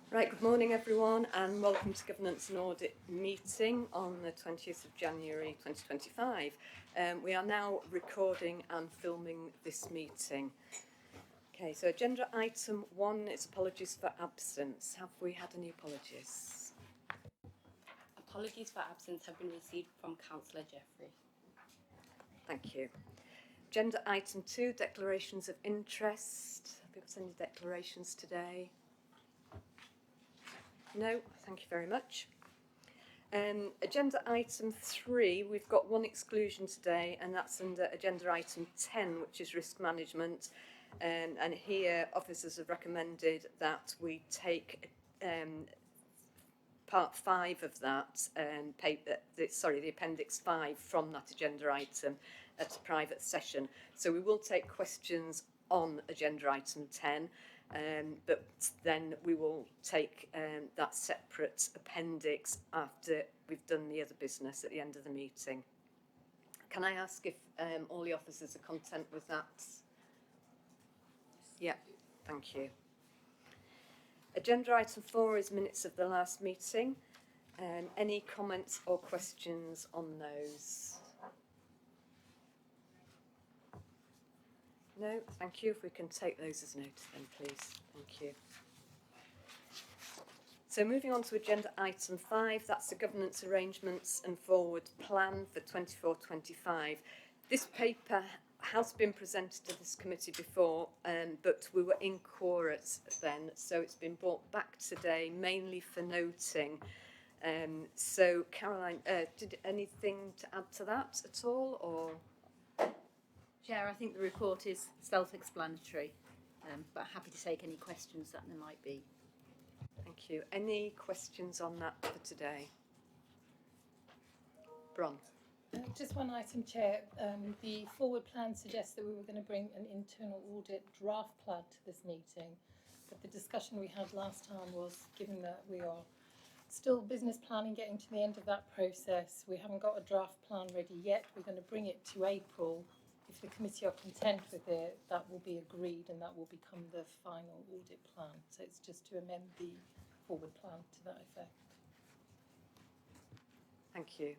Right, good morning everyone and welcome to Governance and Audit meeting on the 20th of January 2025. We are now recording and filming this meeting. Okay, so agenda item 1 is apologies for absence. Have we had any apologies? Apologies for absence have been received from Councillor Jeffrey. Thank you. Agenda item 2, declarations of interest. Have we got any declarations today? No, thank you very much. Agenda item 3, we've got one exclusion today, and that's under agenda item 10, which is risk management. And here, officers have recommended that we take part 5 of that, the appendix 5 from that agenda item at a private session. So we will take questions on agenda item 10. But then we will take that separate appendix after we've done the other business at the end of the meeting. Can I ask if all the officers are content with that? Yeah, thank you. Agenda item 4 is minutes of the last meeting. Any comments or questions on those? No, thank you. If we can take those as noted then, please. Thank you. So moving on to agenda item 5, that's the governance arrangements and forward plan for 24-25. This paper has been presented to this committee before, but we were in quorum then, so it's been brought back today, mainly for noting. So Caroline, did anything to add to that at all, or...? Chair, I think the report is self-explanatory, but happy to take any questions that there might be. Thank you. Any questions on that for today? Bron. Just one item, Chair. The forward plan suggests that we were going to bring an internal audit draft plan to this meeting, but the discussion we had last time was, given that we are still business planning, getting to the end of that process, we haven't got a draft plan ready yet. We're going to bring it to April. If the committee are content with it, that will be agreed and that will become the final audit plan. So it's just to amend the forward plan to that effect. Thank you.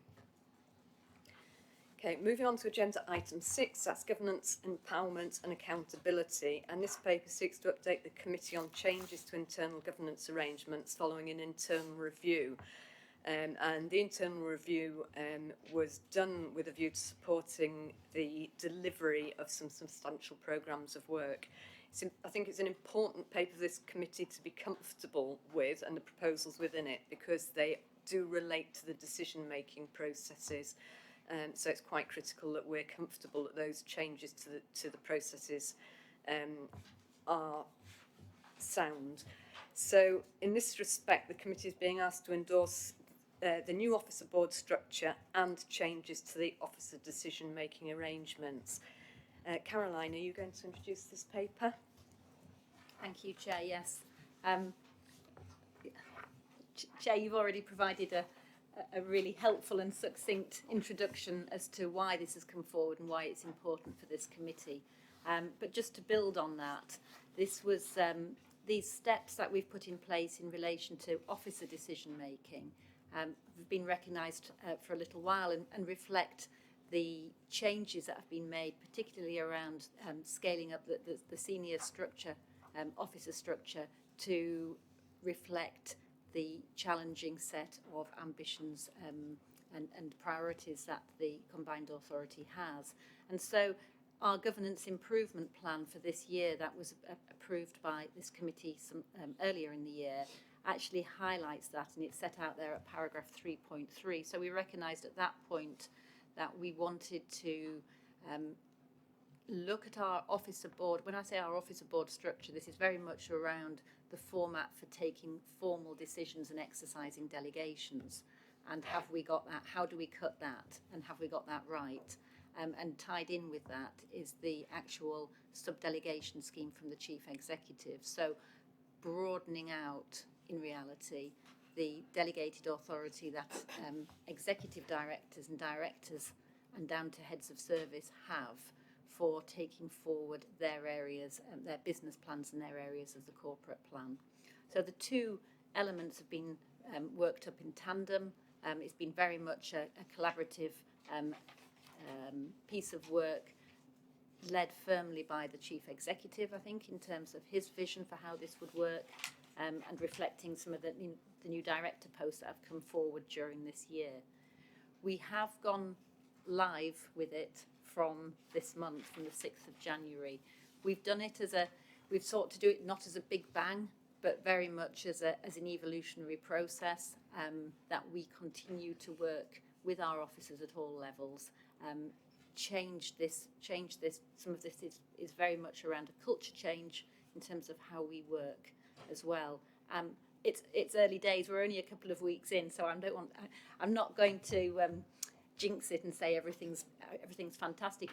Okay, moving on to agenda item 6, that's governance, empowerment and accountability. And this paper seeks to update the committee on changes to internal governance arrangements following an internal review. And the internal review was done with a view to supporting the delivery of some substantial programmes of work. I think it's an important paper for this committee to be comfortable with, and the proposals within it, because they do relate to the decision-making processes. So it's quite critical that we're comfortable that those changes to the processes are sound. So in this respect, the committee is being asked to endorse the new officer board structure and changes to the officer decision-making arrangements. Caroline, are you going to introduce this paper? Thank you, Chair. Yes. Chair, you've already provided a really helpful and succinct introduction as to why this has come forward and why it's important for this committee. But just to build on that, this was these steps that we've put in place in relation to officer decision-making have been recognised for a little while and reflect the changes that have been made, particularly around scaling up the senior structure, officer structure, to reflect the challenging set of ambitions and priorities that the combined authority has. And so our governance improvement plan for this year that was approved by this committee earlier in the year actually highlights that, and it's set out there at paragraph 3.3. So we recognised at that point that we wanted to look at our officer board. When I say our officer board structure, this is very much around the format for taking formal decisions and exercising delegations. And have we got that? How do we cut that? And have we got that right? And tied in with that is the actual sub-delegation scheme from the chief executive. So broadening out, in reality, the delegated authority that executive directors and directors and down to heads of service have for taking forward their areas, their business plans and their areas of the corporate plan. So the two elements have been worked up in tandem. It's been very much a collaborative piece of work, led firmly by the Chief Executive, I think, in terms of his vision for how this would work, and reflecting some of the new director posts that have come forward during this year. We have gone live with it from this month, from the 6th of January. We've done it we've sought to do it not as a big bang, but very much as an evolutionary process, that we continue to work with our officers at all levels. Change this. Some of this is very much around a culture change in terms of how we work as well. It's early days. We're only a couple of weeks in, so I'm not going to jinx it and say everything's fantastic.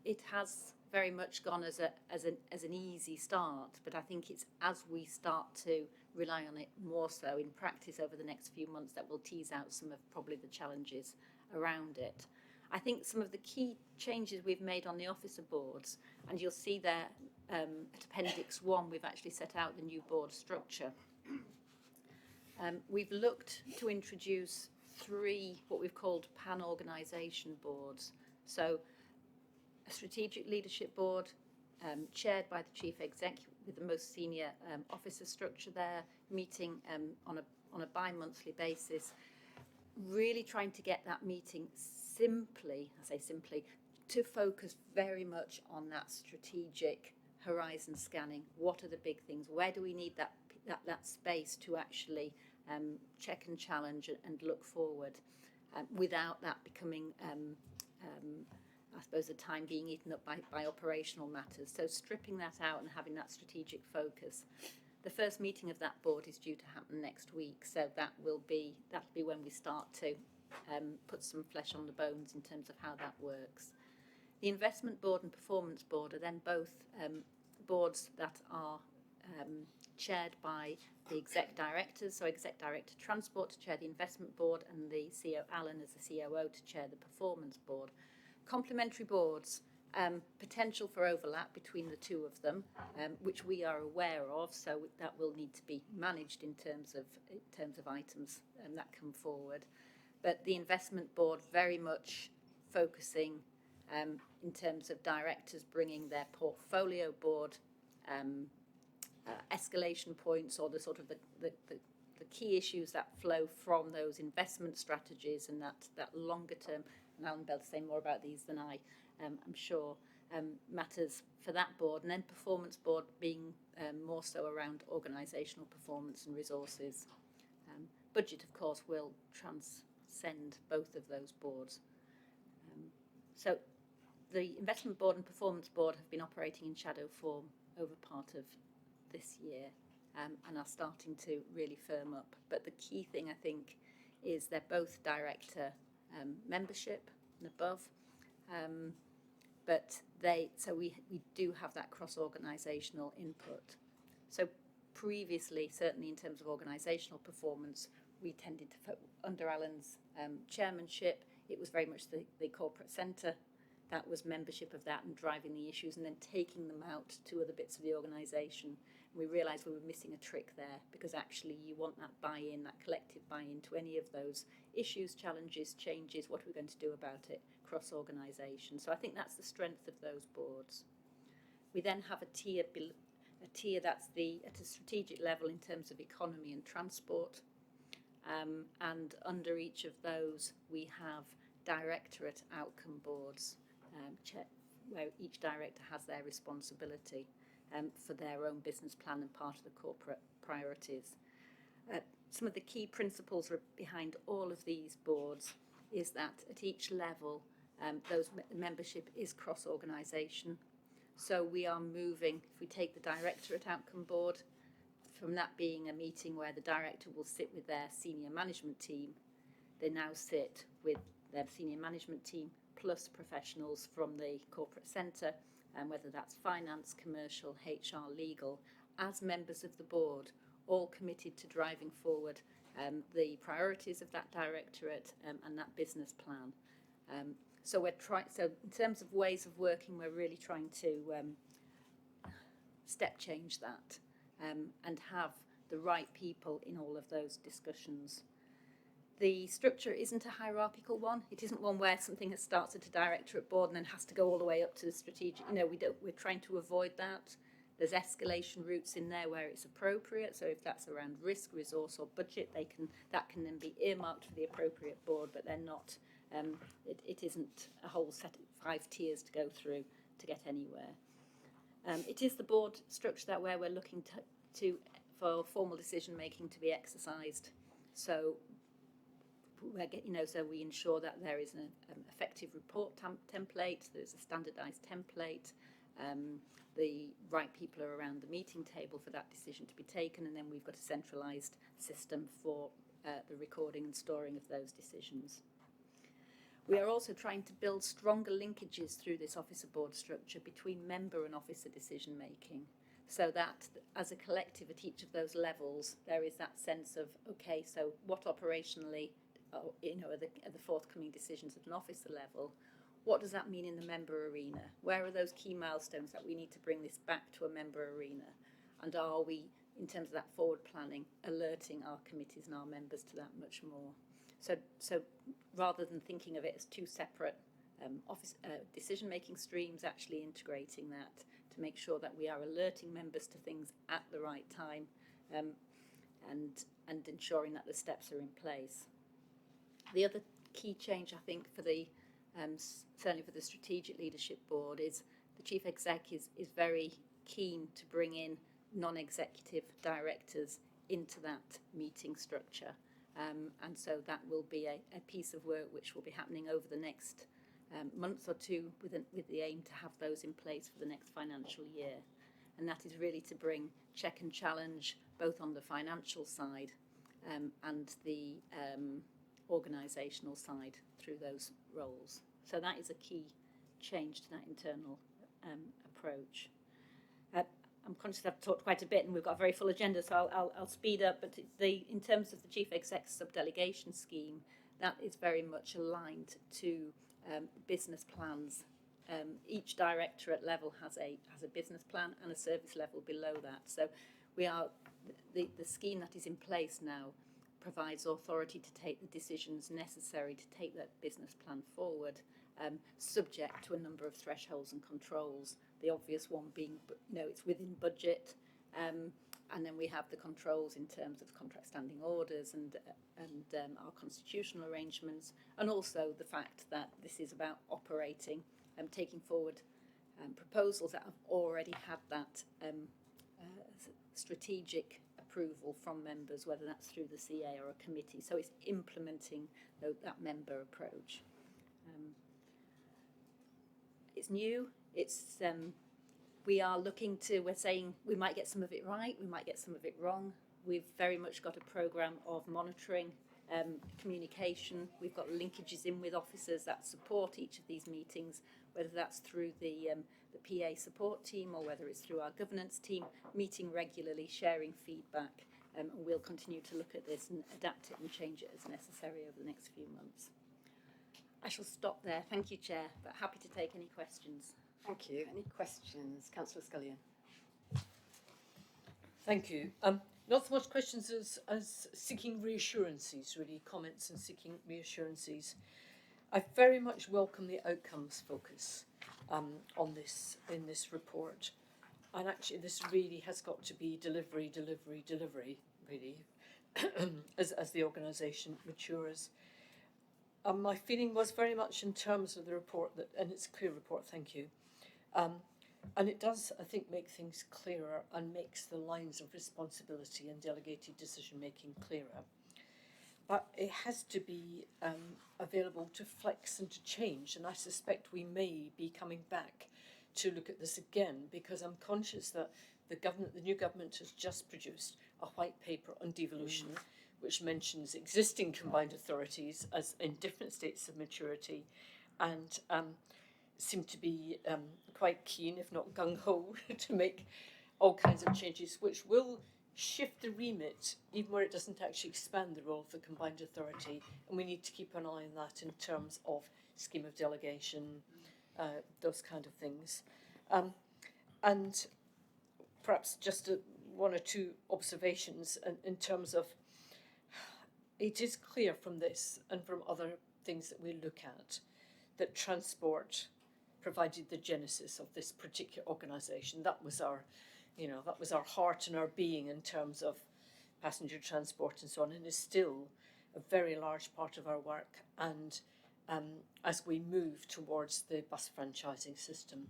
It has very much gone as an easy start, but I think it's as we start to rely on it more so in practice over the next few months that we'll tease out some of probably the challenges around it. I think some of the key changes we've made on the officer boards, and you'll see there at Appendix 1, we've actually set out the new board structure. We've looked to introduce 3 what we've called pan-organisation boards. So a strategic leadership board chaired by the chief executive with the most senior officer structure there, meeting on a bi-monthly basis, really trying to get that meeting simply, to focus very much on that strategic horizon scanning. What are the big things? Where do we need that space to actually check and challenge and look forward, without that becoming, I suppose, the time being eaten up by operational matters. So stripping that out and having that strategic focus. The first meeting of that board is due to happen next week, so that'll be when we start to put some flesh on the bones in terms of how that works. The investment board and performance board are then both boards that are chaired by the exec directors, so exec director transport to chair the investment board and the CEO Alan as the COO to chair the performance board. Complementary boards, potential for overlap between the two of them, which we are aware of, so that will need to be managed in terms of items that come forward. But the investment board very much focusing in terms of directors bringing their portfolio board escalation points, or the sort of the key issues that flow from those investment strategies and that longer term, and Alan will be able to say more about these than I'm sure, matters for that board. And then performance board being more so around organisational performance and resources. Budget, of course, will transcend both of those boards. So the investment board and performance board have been operating in shadow form over part of this year, and are starting to really firm up. But the key thing, I think, is they're both director membership and above, but we do have that cross-organisational input. So previously, certainly in terms of organisational performance, we tended to, under Alan's chairmanship, it was very much the corporate centre that was membership of that and driving the issues, and then taking them out to other bits of the organisation. And we realised we were missing a trick there, because actually you want that buy-in, that collective buy-in to any of those issues, challenges, changes. What are we going to do about it cross-organisation? So I think that's the strength of those boards. We then have a tier that's at a strategic level in terms of economy and transport, and under each of those we have directorate outcome boards, where each director has their responsibility for their own business plan and part of the corporate priorities. Some of the key principles behind all of these boards is that at each level, those membership is cross-organisation. So we are moving, if we take the directorate outcome board, from that being a meeting where the director will sit with their senior management team, they now sit with their senior management team plus professionals from the corporate centre, and whether that's finance, commercial, HR, legal, as members of the board, all committed to driving forward the priorities of that directorate and that business plan. So in terms of ways of working, we're really trying to step change that and have the right people in all of those discussions. The structure isn't a hierarchical one. It isn't one where something starts at a directorate board and then has to go all the way up to the strategic. We're trying to avoid that. There's escalation routes in there where it's appropriate. So if that's around risk, resource, or budget, that can then be earmarked for the appropriate board, but they're not. It isn't a whole set of 5 tiers to go through to get anywhere. It is the board structure that where we're looking for formal decision making to be exercised. So so we ensure that there is an effective report template, there's a standardised template, the right people are around the meeting table for that decision to be taken, and then we've got a centralised system for the recording and storing of those decisions. We are also trying to build stronger linkages through this officer board structure between member and officer decision making, so that as a collective at each of those levels there is that sense of, okay, so what operationally are the forthcoming decisions at an officer level? What does that mean in the member arena? Where are those key milestones that we need to bring this back to a member arena? And are we, in terms of that forward planning, alerting our committees and our members to that much more? So rather than thinking of it as 2 separate decision-making streams, actually integrating that to make sure that we are alerting members to things at the right time, and ensuring that the steps are in place. The other key change, I think, for certainly for the Strategic Leadership Board is the Chief Exec is very keen to bring in non-executive directors into that meeting structure. And so that will be a piece of work which will be happening over the next month or 2 with the aim to have those in place for the next financial year. And that is really to bring check and challenge both on the financial side and the organisational side through those roles. So that is a key change to that internal approach. I'm conscious I've talked quite a bit and we've got a very full agenda, so I'll speed up. But in terms of the Chief Exec's sub-delegation scheme, that is very much aligned to business plans. Each directorate level has a business plan and a service level below that. So the scheme that is in place now provides authority to take the decisions necessary to take that business plan forward, subject to a number of thresholds and controls. The obvious one being, it's within budget, and then we have the controls in terms of contract standing orders and our constitutional arrangements, and also the fact that this is about operating and taking forward proposals that have already had that strategic approval from members, whether that's through the CA or a committee. So it's implementing that member approach. It's new. It's we're saying we might get some of it right, we might get some of it wrong. We've very much got a programme of monitoring, communication. We've got linkages in with officers that support each of these meetings, whether that's through the PA support team or whether it's through our governance team, meeting regularly, sharing feedback, and we'll continue to look at this and adapt it and change it as necessary over the next few months. I shall stop there. Thank you, Chair, but happy to take any questions. Thank you. Any questions? Councillor Scullion. Thank you. Not so much questions as seeking reassurances, really, comments and seeking reassurances. I very much welcome the outcomes focus on this in this report. And actually this really has got to be delivery, really, as the organisation matures. My feeling was very much in terms of the report, and it's a clear report, thank you. And it does, I think, make things clearer and makes the lines of responsibility and delegated decision-making clearer. But it has to be available to flex and to change, and I suspect we may be coming back to look at this again, because I'm conscious that the new government has just produced a white paper on devolution, which mentions existing combined authorities as in different states of maturity, and seem to be quite keen, if not gung-ho, to make all kinds of changes, which will shift the remit, even where it doesn't actually expand the role of the combined authority. And we need to keep an eye on that in terms of scheme of delegation, those kind of things. And perhaps just one or two observations in terms of, it is clear from this and from other things that we look at that transport provided the genesis of this particular organisation. That was our, that was our heart and our being in terms of passenger transport and so on, and is still a very large part of our work. And as we move towards the bus franchising system,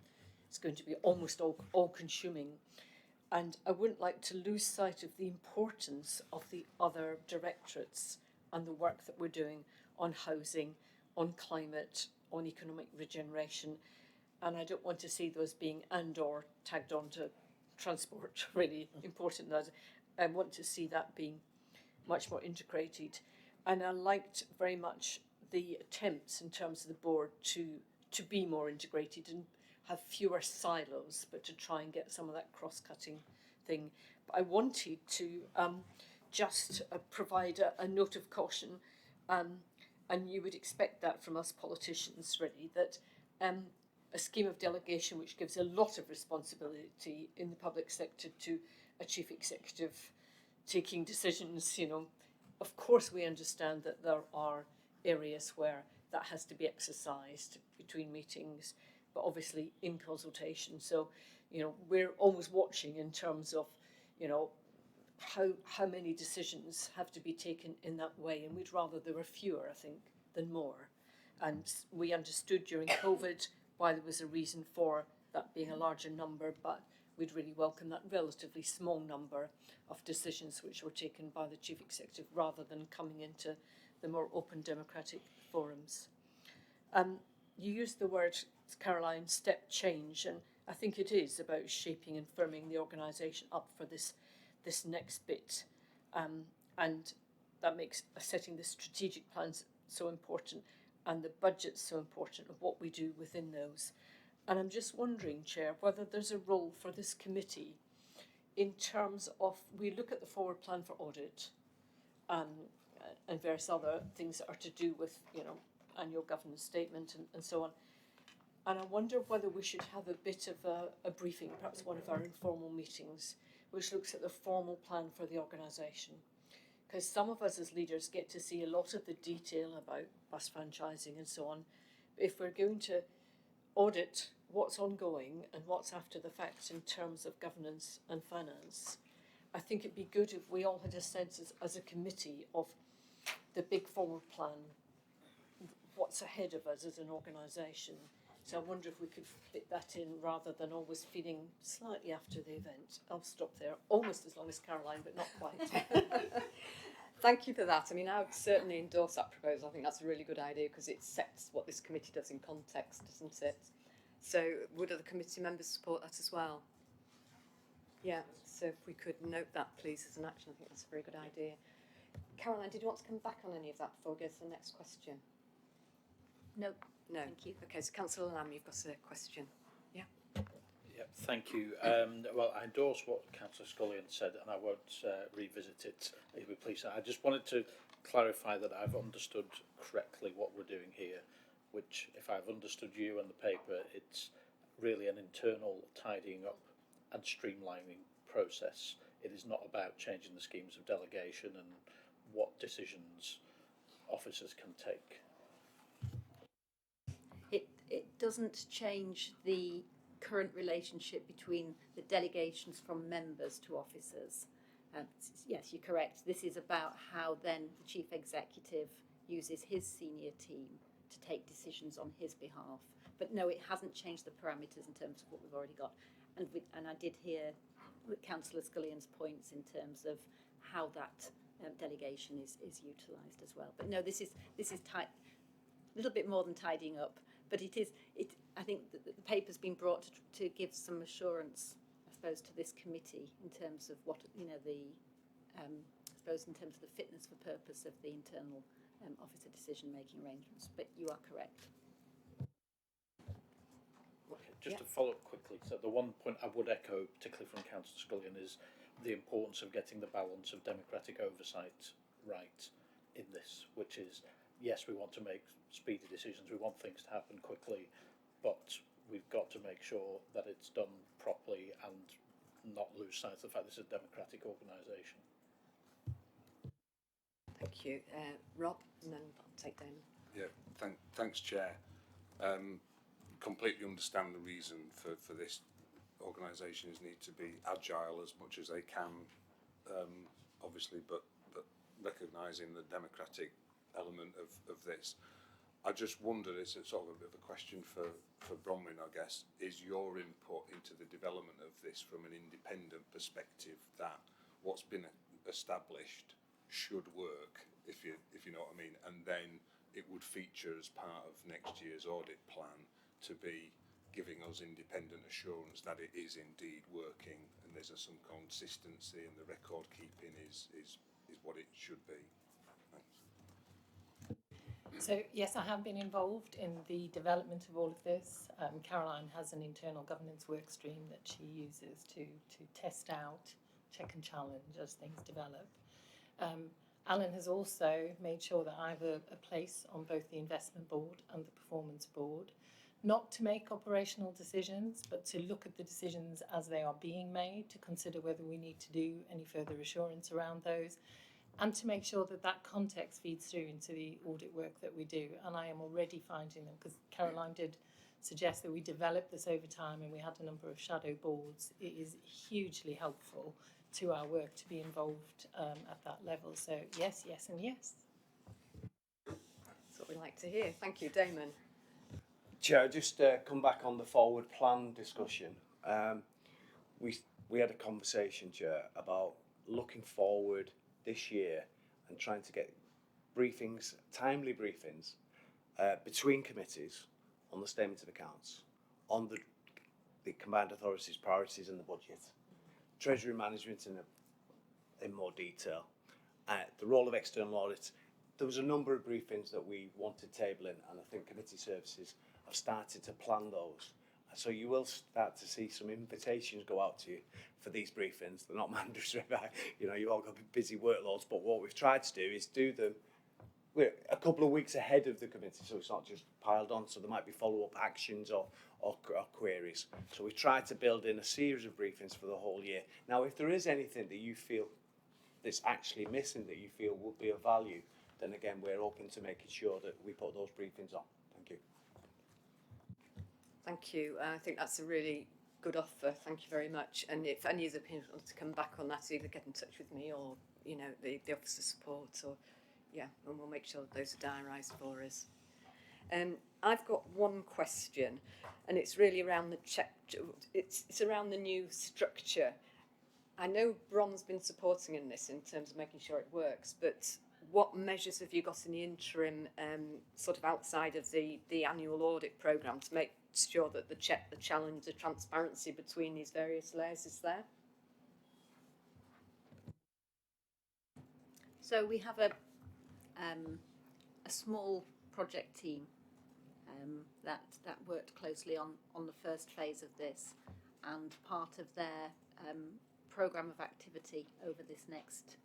it's going to be almost all consuming. And I wouldn't like to lose sight of the importance of the other directorates and the work that we're doing on housing, on climate, on economic regeneration. And I don't want to see those being and or tagged on to transport, really important. I want to see that being much more integrated. And I liked very much the attempts in terms of the board to be more integrated and have fewer silos, but to try and get some of that cross-cutting thing. But I wanted to just provide a note of caution, and you would expect that from us politicians, really, that a scheme of delegation which gives a lot of responsibility in the public sector to a chief executive taking decisions, of course we understand that there are areas where that has to be exercised between meetings, but obviously in consultation. So, we're always watching in terms of, how many decisions have to be taken in that way, and we'd rather there were fewer, I think, than more. And we understood during COVID why there was a reason for that being a larger number, but we'd really welcome that relatively small number of decisions which were taken by the chief executive rather than coming into the more open democratic forums. You used the word, Caroline, step change, and I think it is about shaping and firming the organisation up for this next bit, and that makes setting the strategic plans so important and the budget's so important of what we do within those. And I'm just wondering, Chair, whether there's a role for this committee in terms of, we look at the forward plan for audit and various other things that are to do with, annual governance statement and so on. And I wonder whether we should have a bit of a briefing, perhaps one of our informal meetings, which looks at the formal plan for the organisation. Because some of us as leaders get to see a lot of the detail about bus franchising and so on. But if we're going to audit what's ongoing and what's after the fact in terms of governance and finance, I think it'd be good if we all had a sense as a committee of the big forward plan, what's ahead of us as an organisation. So I wonder if we could fit that in rather than always feeling slightly after the event. I'll stop there, almost as long as Caroline, but not quite. Thank you for that. I mean, I would certainly endorse that proposal. I think that's a really good idea because it sets what this committee does in context, doesn't it? So would other committee members support that as well? Yeah, so if we could note that, please, as an action, I think that's a very good idea. Caroline, did you want to come back on any of that before we go to the next question? No. No. Thank you. Okay, so Councillor Lamb, you've got a question. Yeah. Yeah, thank you. Well, I endorse what Councillor Scullion said, and I won't revisit it, if you please. I just wanted to clarify that I've understood correctly what we're doing here, which, if I've understood you and the paper, it's really an internal tidying up and streamlining process. It is not about changing the schemes of delegation and what decisions officers can take. It doesn't change the current relationship between the delegations from members to officers. Yes, you're correct. This is about how then the chief executive uses his senior team to take decisions on his behalf. But no, it hasn't changed the parameters in terms of what we've already got. And I did hear Councillor Scullion's points in terms of how that delegation is utilised as well. But no, this is a little bit more than tidying up. But I think the paper's been brought to give some assurance, I suppose, to this committee in terms of what, I suppose in terms of the fitness for purpose of the internal officer decision-making arrangements. But you are correct. Okay, just to follow up quickly, so the one point I would echo, particularly from Councillor Scullion, is the importance of getting the balance of democratic oversight right in this, which is, yes, we want to make speedy decisions, we want things to happen quickly, but we've got to make sure that it's done properly and not lose sight of the fact this is a democratic organisation. Thank you. Rob, and then I'll take Damon. Yeah, thanks, Chair. Completely understand the reason for this. Organisations need to be agile as much as they can, obviously, but recognising the democratic element of this. I just wondered, it's a sort of a bit of a question for Bronwyn, I guess, is your input into the development of this from an independent perspective, that what's been established should work, if you know what I mean, and then it would feature as part of next year's audit plan to be giving us independent assurance that it is indeed working and there's some consistency and the record keeping is what it should be. Thanks. So yes, I have been involved in the development of all of this. Caroline has an internal governance work stream that she uses to test out, check and challenge as things develop. Alan has also made sure that I have a place on both the investment board and the performance board, not to make operational decisions, but to look at the decisions as they are being made, to consider whether we need to do any further assurance around those, and to make sure that that context feeds through into the audit work that we do. And I am already finding them, because Caroline did suggest that we develop this over time and we had a number of shadow boards. It is hugely helpful to our work to be involved at that level. So yes, yes and yes. That's what we like to hear. Thank you, Damon. Chair, just come back on the forward plan discussion. We had a conversation, Chair, about looking forward this year and trying to get briefings, timely briefings, between committees on the statement of accounts, on the combined authorities' priorities in the budget, treasury management in more detail, the role of external audit. There was a number of briefings that we wanted tabling, and I think committee services have started to plan those. So you will start to see some invitations go out to you for these briefings. They're not mandatory, you all got busy workloads, but what we've tried to do is do them a couple of weeks ahead of the committee, so it's not just piled on, so there might be follow-up actions or queries. So we've tried to build in a series of briefings for the whole year. Now, if there is anything that you feel that's actually missing that you feel would be of value, then again, we're open to making sure that we put those briefings on. Thank you. Thank you. I think that's a really good offer. Thank you very much. And if any of the opinions want to come back on that, either get in touch with me or, the Office of Support, or, and we'll make sure that those are diarised for us. I've got one question, and it's really around it's around the new structure. I know Bron's been supporting in this in terms of making sure it works, but what measures have you got in the interim, sort of outside of the annual audit programme, to make sure that the challenge, the transparency between these various layers is there? So we have a small project team that worked closely on the first phase of this, and part of their programme of activity over this next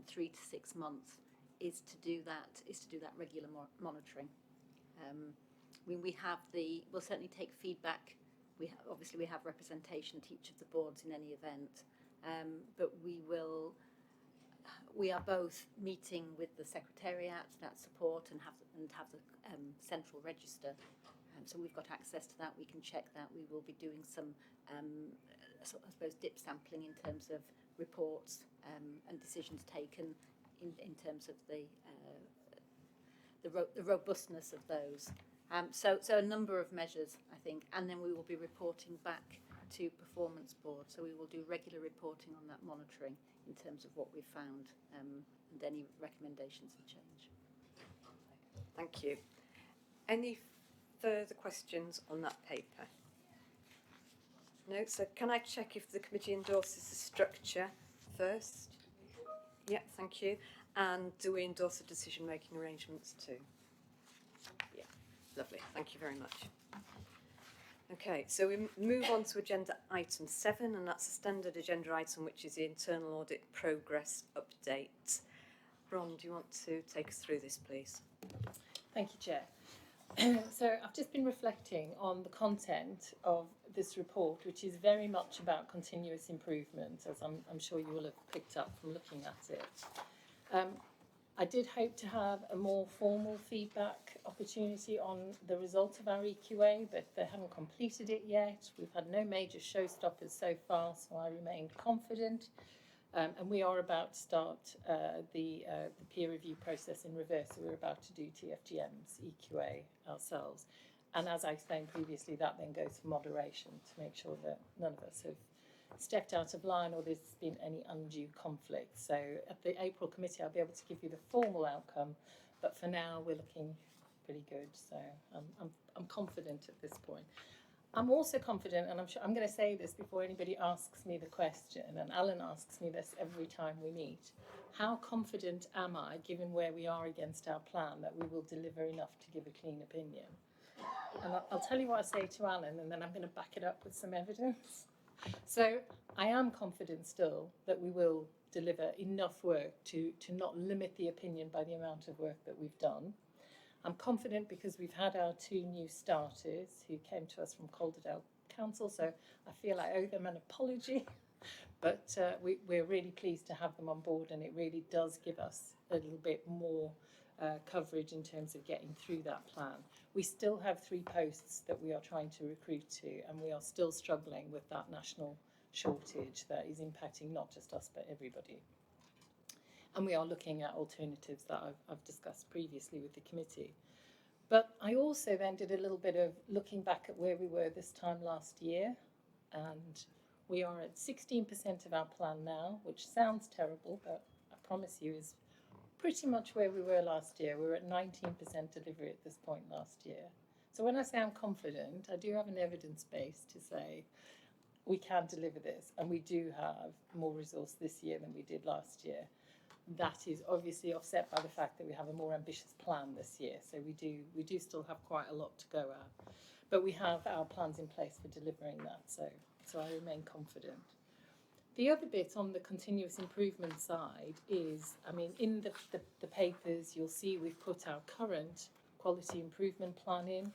3 to 6 months is to do that regular monitoring. We'll certainly take feedback. We have representation to each of the boards in any event, but we are both meeting with the Secretariat, that support, and have the central register. So we've got access to that. We can check that. We will be doing some, I suppose, dip sampling in terms of reports and decisions taken in terms of the robustness of those. So a number of measures, I think, and then we will be reporting back to Performance Board. So we will do regular reporting on that monitoring in terms of what we've found and any recommendations and change. Thank you. Any further questions on that paper? No? So can I check if the committee endorses the structure first? Yeah, thank you. And do we endorse the decision-making arrangements too? Yeah, lovely. Thank you very much. Okay, so we move on to agenda item 7, and that's a standard agenda item, which is the internal audit progress update. Bron, do you want to take us through this, please? Thank you, Chair. So I've just been reflecting on the content of this report, which is very much about continuous improvement, as I'm sure you will have picked up from looking at it. I did hope to have a more formal feedback opportunity on the result of our EQA, but they haven't completed it yet. We've had no major showstoppers so far, so I remained confident. And we are about to start the peer review process in reverse. So we're about to do TFGM's EQA ourselves. And as I explained previously, that then goes for moderation to make sure that none of us have stepped out of line or there's been any undue conflict. So at the April committee, I'll be able to give you the formal outcome, but for now we're looking pretty good. So I'm confident at this point. I'm also confident, and I'm sure I'm going to say this before anybody asks me the question, and Alan asks me this every time we meet. How confident am I, given where we are against our plan, that we will deliver enough to give a clean opinion? And I'll tell you what I say to Alan, and then I'm going to back it up with some evidence. So I am confident still that we will deliver enough work to not limit the opinion by the amount of work that we've done. I'm confident because we've had our 2 new starters who came to us from Calderdale Council, so I feel I owe them an apology. But we're really pleased to have them on board, and it really does give us a little bit more coverage in terms of getting through that plan. We still have 3 posts that we are trying to recruit to, and we are still struggling with that national shortage that is impacting not just us but everybody. And we are looking at alternatives that I've discussed previously with the committee. But I also then did a little bit of looking back at where we were this time last year, and we are at 16% of our plan now, which sounds terrible, but I promise you is pretty much where we were last year. We were at 19% delivery at this point last year. So when I say I'm confident, I do have an evidence base to say we can deliver this, and we do have more resource this year than we did last year. That is obviously offset by the fact that we have a more ambitious plan this year. So we do still have quite a lot to go at. But we have our plans in place for delivering that. So I remain confident. The other bit on the continuous improvement side is, I mean, in the papers, you'll see we've put our current quality improvement plan in.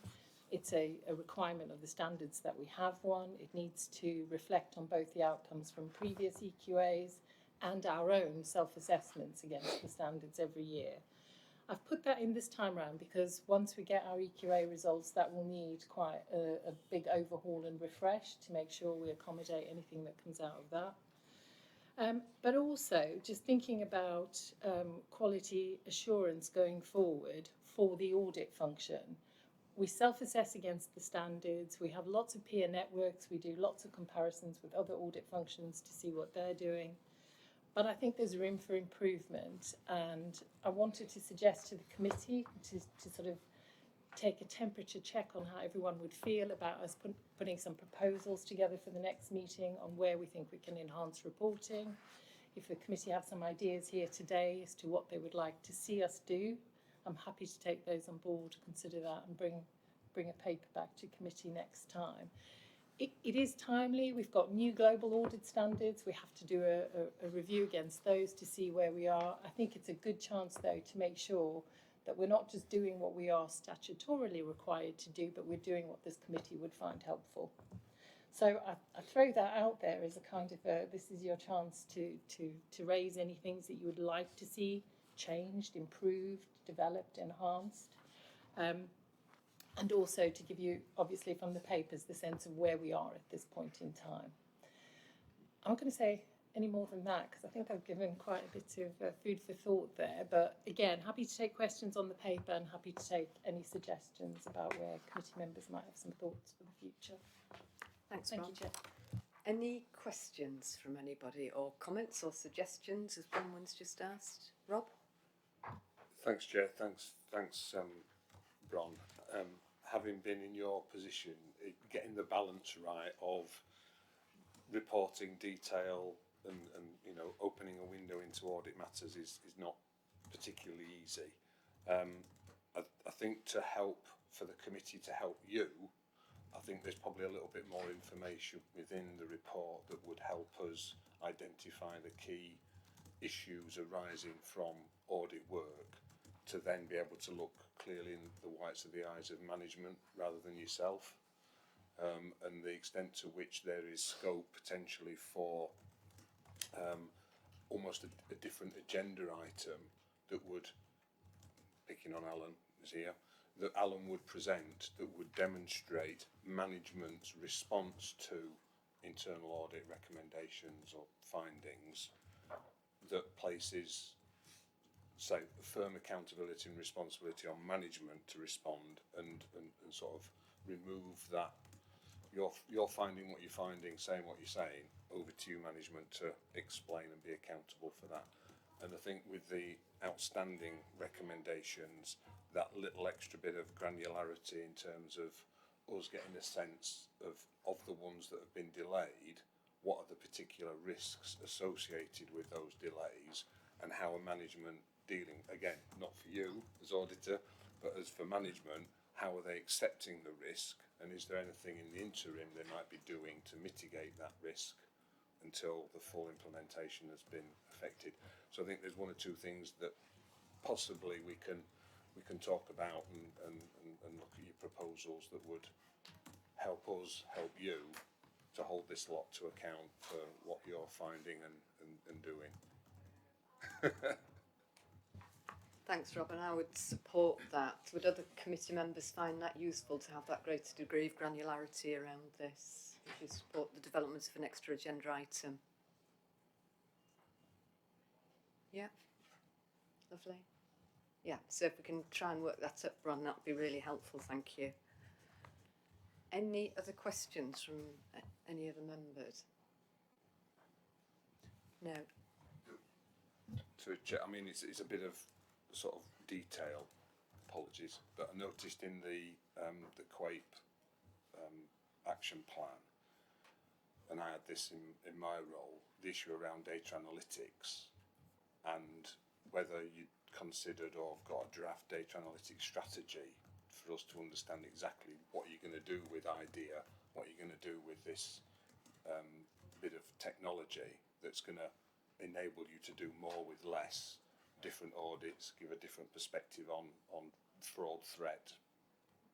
It's a requirement of the standards that we have one. It needs to reflect on both the outcomes from previous EQAs and our own self-assessments against the standards every year. I've put that in this time round because once we get our EQA results, that will need quite a big overhaul and refresh to make sure we accommodate anything that comes out of that. But also just thinking about quality assurance going forward for the audit function. We self-assess against the standards, we have lots of peer networks, we do lots of comparisons with other audit functions to see what they're doing. But I think there's room for improvement, and I wanted to suggest to the committee to sort of take a temperature check on how everyone would feel about us putting some proposals together for the next meeting on where we think we can enhance reporting. If the committee have some ideas here today as to what they would like to see us do, I'm happy to take those on board, consider that, and bring a paper back to committee next time. It is timely. We've got new global audit standards. We have to do a review against those to see where we are. I think it's a good chance, though, to make sure that we're not just doing what we are statutorily required to do, but we're doing what this committee would find helpful. So I throw that out there as a kind of this is your chance to raise any things that you would like to see changed, improved, developed, enhanced. And also to give you, obviously from the papers, the sense of where we are at this point in time. I'm not going to say any more than that because I think I've given quite a bit of food for thought there. But again, happy to take questions on the paper and happy to take any suggestions about where committee members might have some thoughts for the future. Thanks, Thank Rob. you, Chair. Any questions from anybody or comments or suggestions as Bronwyn's just asked? Rob? Thanks, Chair. Thanks, Bron. Having been in your position, getting the balance right of reporting detail and opening a window into audit matters is not particularly easy. I think for the committee to help you, I think there's probably a little bit more information within the report that would help us identify the key issues arising from audit work to then be able to look clearly in the whites of the eyes of management rather than yourself, and the extent to which there is scope potentially for almost a different agenda item that would, picking on Alan is here, that Alan would present that would demonstrate management's response to internal audit recommendations or findings that places, say, firm accountability and responsibility on management to respond and sort of remove that you're finding what you're finding, saying what you're saying, over to you management to explain and be accountable for that. And I think with the outstanding recommendations, that little extra bit of granularity in terms of us getting a sense of the ones that have been delayed, what are the particular risks associated with those delays, and how are management dealing, again, not for you as auditor, but as for management, how are they accepting the risk, and is there anything in the interim they might be doing to mitigate that risk until the full implementation has been effected. So I think there's one or two things that possibly we can talk about and look at your proposals that would help us help you to hold this lot to account for what you're finding and doing. Thanks, Rob, and I would support that. Would other committee members find that useful to have that greater degree of granularity around this? Would you support the development of an extra agenda item? Yeah, lovely. Yeah, so if we can try and work that up, Bron, that would be really helpful, thank you. Any other questions from any other members? No. So I mean, it's a bit of sort of detail. Apologies, but I noticed in the QAPE action plan, and I had this in my role, the issue around data analytics and whether you considered or have got a draft data analytics strategy for us to understand exactly what you're going to do with IDEA, what you're going to do with this bit of technology that's going to enable you to do more with less, different audits, give a different perspective on fraud, threat,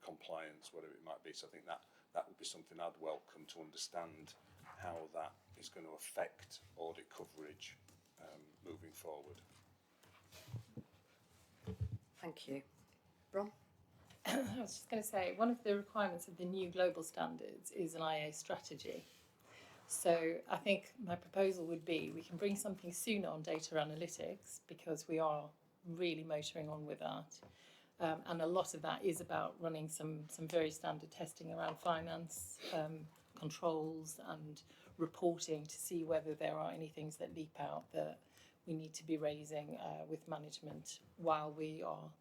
compliance, whatever it might be. So I think that would be something I'd welcome to understand how that is going to affect audit coverage moving forward. Thank you. Bron? I was just going to say, one of the requirements of the new global standards is an IA strategy. So I think my proposal would be we can bring something sooner on data analytics because we are really motoring on with that. And a lot of that is about running some very standard testing around finance, controls and reporting to see whether there are any things that leap out that we need to be raising with management while we are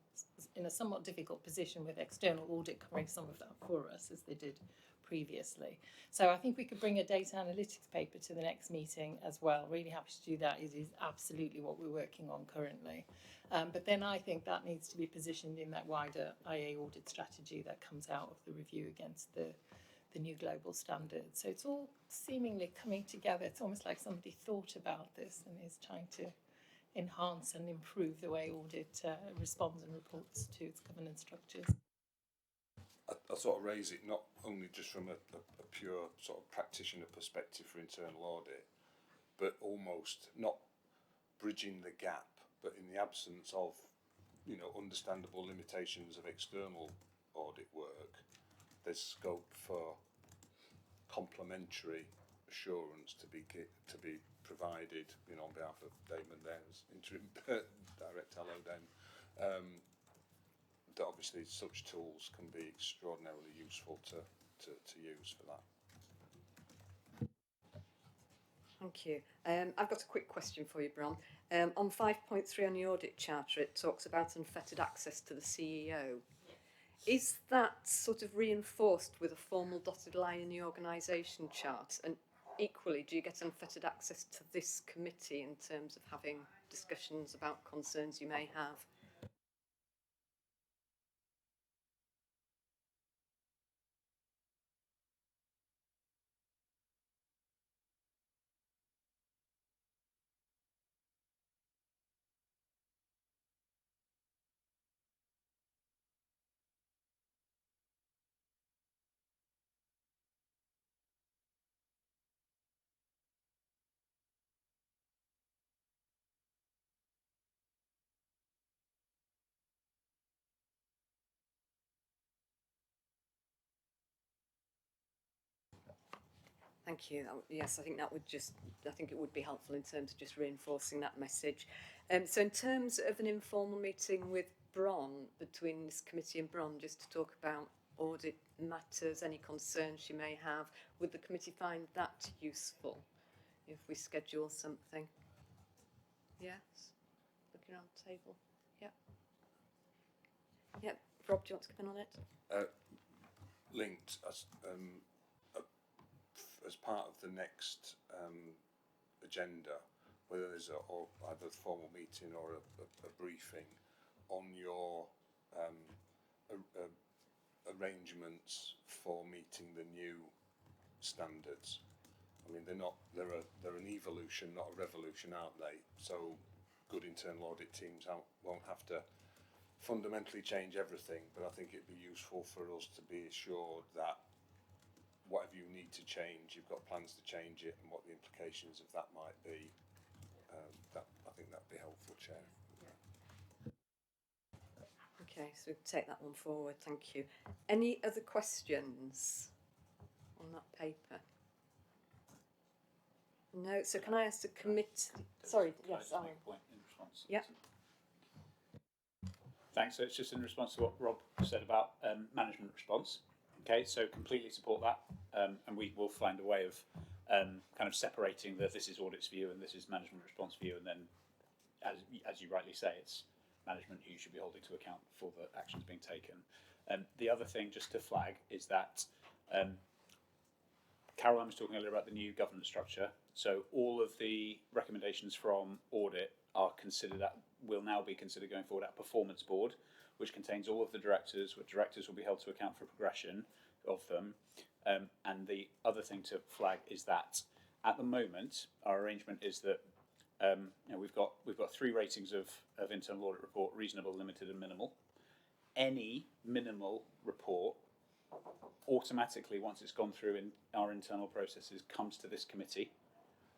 in a somewhat difficult position with external audit covering some of that for us as they did previously. So I think we could bring a data analytics paper to the next meeting as well. Really happy to do that. It is absolutely what we're working on currently. But then I think that needs to be positioned in that wider IA audit strategy that comes out of the review against the new global standards. So it's all seemingly coming together. It's almost like somebody thought about this and is trying to enhance and improve the way audit responds and reports to its governance structures. I sort of raise it not only just from a pure sort of practitioner perspective for internal audit, but almost not bridging the gap, but in the absence of, understandable limitations of external audit work, there's scope for complementary assurance to be provided, on behalf of Damon there as interim direct. Hello, Damon. That obviously such tools can be extraordinarily useful to use for that. Thank you. I've got a quick question for you, Bron. On 5.3 on the audit charter, it talks about unfettered access to the CEO. Is that sort of reinforced with a formal dotted line in the organisation chart? And equally, do you get unfettered access to this committee in terms of having discussions about concerns you may have? Thank you. Yes, I think that would I think it would be helpful in terms of just reinforcing that message. So in terms of an informal meeting with Bron, between this committee and Bron, just to talk about audit matters, any concerns she may have, would the committee find that useful if we schedule something? Yes? Looking around the table. Yep. Yep. Rob, do you want to come in on it? Linked as part of the next agenda, whether there's either a formal meeting or a briefing on your arrangements for meeting the new standards. I mean, they're an evolution, not a revolution, aren't they? So good internal audit teams won't have to fundamentally change everything, but I think it'd be useful for us to be assured that whatever you need to change, you've got plans to change it, and what the implications of that might be. I think that'd be helpful, Chair. Okay, so we'll take that one forward. Thank you. Any other questions on that paper? No. So can I ask the committee? Sorry. Can I Yes, just Alan. make a point in response? Yep. Thanks. So it's just in response to what Rob said about management response. Okay, so completely support that, and we will find a way of kind of separating this is audit's view and this is management response view, and then, as you rightly say, it's management who should be holding to account for the actions being taken. The other thing, just to flag, is that Caroline was talking earlier about the new governance structure. So all of the recommendations from audit are considered will now be considered going forward at performance board, which contains all of the directors. Where directors will be held to account for progression of them. And the other thing to flag is that at the moment our arrangement is that we've got 3 ratings of internal audit report: reasonable, limited, and minimal. Any minimal report automatically, once it's gone through in our internal processes, comes to this committee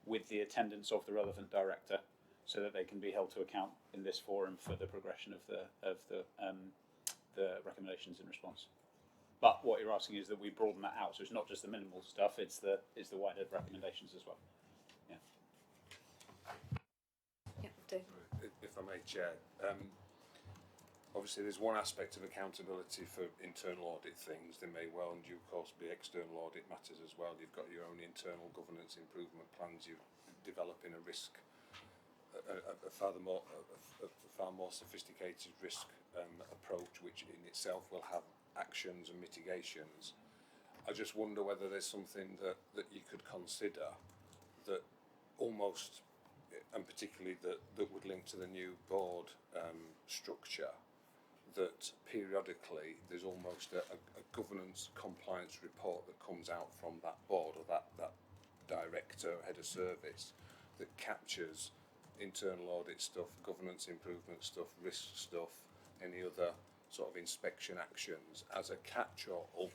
with the attendance of the relevant director, so that they can be held to account in this forum for the progression of the recommendations in response. But what you're asking is that we broaden that out, so it's not just the minimal stuff; it's the wider recommendations as well. Yeah. Yeah, Dave. If I may, Chair. Obviously, there's one aspect of accountability for internal audit things. There may well, in due course, be external audit matters as well. You've got your own internal governance improvement plans. You're developing a risk, a far more sophisticated risk approach, which in itself will have actions and mitigations. I just wonder whether there's something that you could consider that almost, and particularly that would link to the new board structure, that periodically there's almost a governance compliance report that comes out from that board or that director, head of service, that captures internal audit stuff, governance improvement stuff, risk stuff, any other sort of inspection actions as a catch-all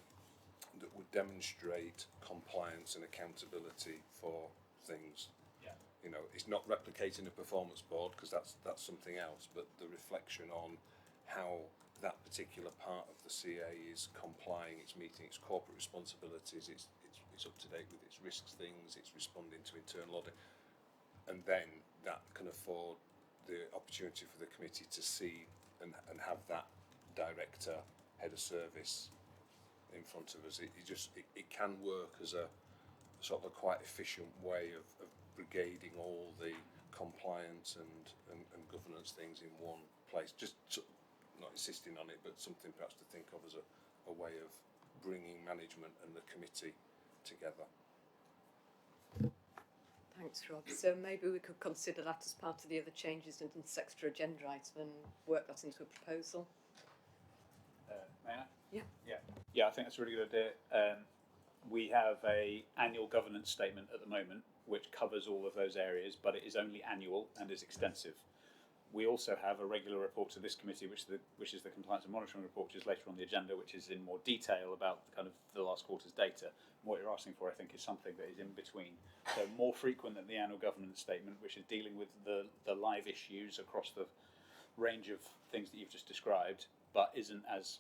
that would demonstrate compliance and accountability for things. Yeah. You know, it's not replicating a performance board, because that's something else, but the reflection on how that particular part of the CA is complying, it's meeting its corporate responsibilities, it's up to date with its risks things, it's responding to internal audit, and then that can afford the opportunity for the committee to see and have that director, head of service in front of us. It can work as a sort of a quite efficient way of brigading all the compliance and governance things in one place. Just not insisting on it, but something perhaps to think of as a way of bringing management and the committee together. Thanks, Rob. So maybe we could consider that as part of the other changes in this extra agenda item and work that into a proposal. May I? Yeah. Yeah, I think that's a really good idea. We have a annual governance statement at the moment which covers all of those areas, but it is only annual and is extensive. We also have a regular report to this committee, which is the compliance and monitoring report, which is later on the agenda, which is in more detail about kind of the last quarter's data. What you're asking for, I think, is something that is in between. So more frequent than the annual governance statement, which is dealing with the live issues across the range of things that you've just described, but isn't as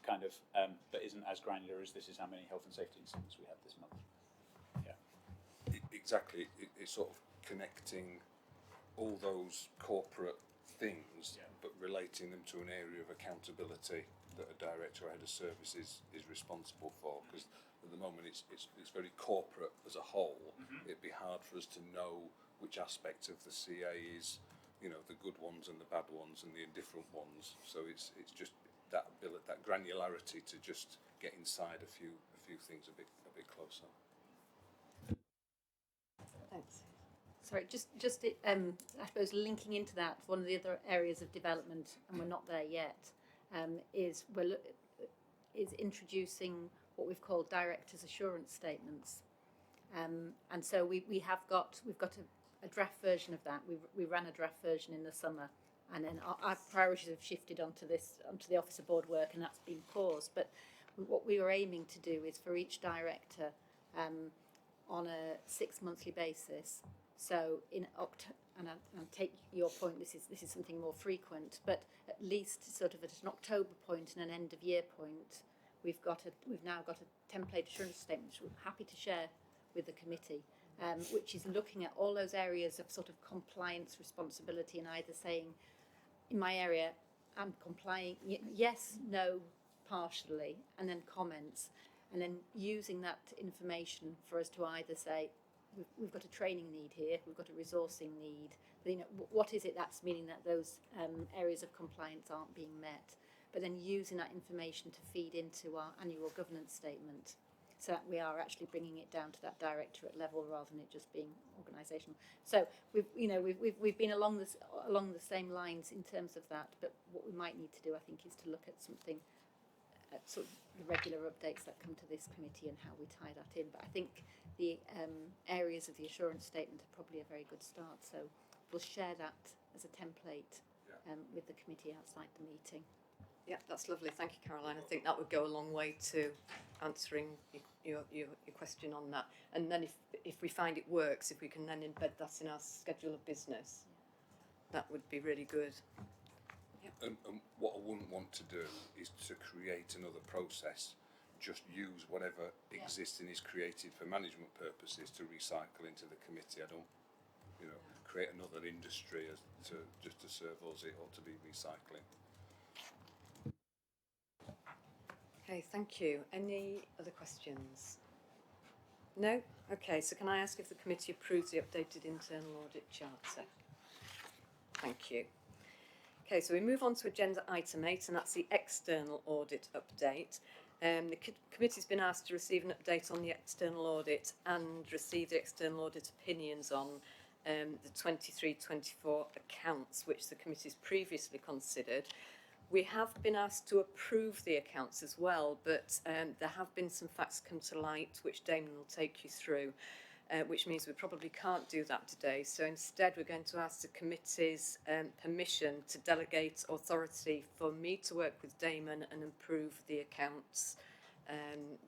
granular as this is how many health and safety incidents we had this month. Yeah. exactly. It's sort of connecting all those corporate things, but relating them to an area of accountability that a director or head of service is responsible for. Because at the moment it's very corporate as a whole. It'd be hard for us to know which aspect of the CA is, you know, the good ones and the bad ones and the indifferent ones. So it's just that ability, that granularity to just get inside a few things a bit closer. Thanks. Sorry, I suppose linking into that, one of the other areas of development, and we're not there yet, is introducing what we've called directors' assurance statements, and so we've got a draft version of that. We ran a draft version in the summer, and then our priorities have shifted onto the officer board work, and that's been paused. But what we were aiming to do is for each director, on a 6 monthly basis. So in October, and I'll take your point. This is something more frequent, but at least sort of at an October point and an end of year point, we've now got a template assurance statement which we're happy to share with the committee, which is looking at all those areas of sort of compliance responsibility and either saying, in my area, I'm complying, yes, no, partially, and then comments, and then using that information for us to either say, we've got a training need here, we've got a resourcing need, you know, what is it that's meaning that those areas of compliance aren't being met, but then using that information to feed into our annual governance statement, so that we are actually bringing it down to that directorate level rather than it just being organisational. So we've been along the same lines in terms of that, but what we might need to do, I think, is to look at something, sort of the regular updates that come to this committee and how we tie that in. But I think the areas of the assurance statement are probably a very good start. So we'll share that as a template with the committee outside the meeting. Yeah, that's lovely. Thank you, Caroline. I think that would go a long way to answering your question on that. And then if we find it works, if we can then embed that in our schedule of business, that would be really good. And what I wouldn't want to do is to create another process, just use whatever existing is created for management purposes to recycle into the committee. I don't, create another industry just to serve us. It ought to be recycling. Okay, thank you. Any other questions? No? Okay, so can I ask if the committee approves the updated internal audit charter? Thank you. Okay, so we move on to agenda item 8, and that's the external audit update. The committee's been asked to receive an update on the external audit and receive the external audit opinions on the 23-24 accounts, which the committee's previously considered. We have been asked to approve the accounts as well, but there have been some facts come to light which Damon will take you through, which means we probably can't do that today. So instead we're going to ask the committee's permission to delegate authority for me to work with Damon and improve the accounts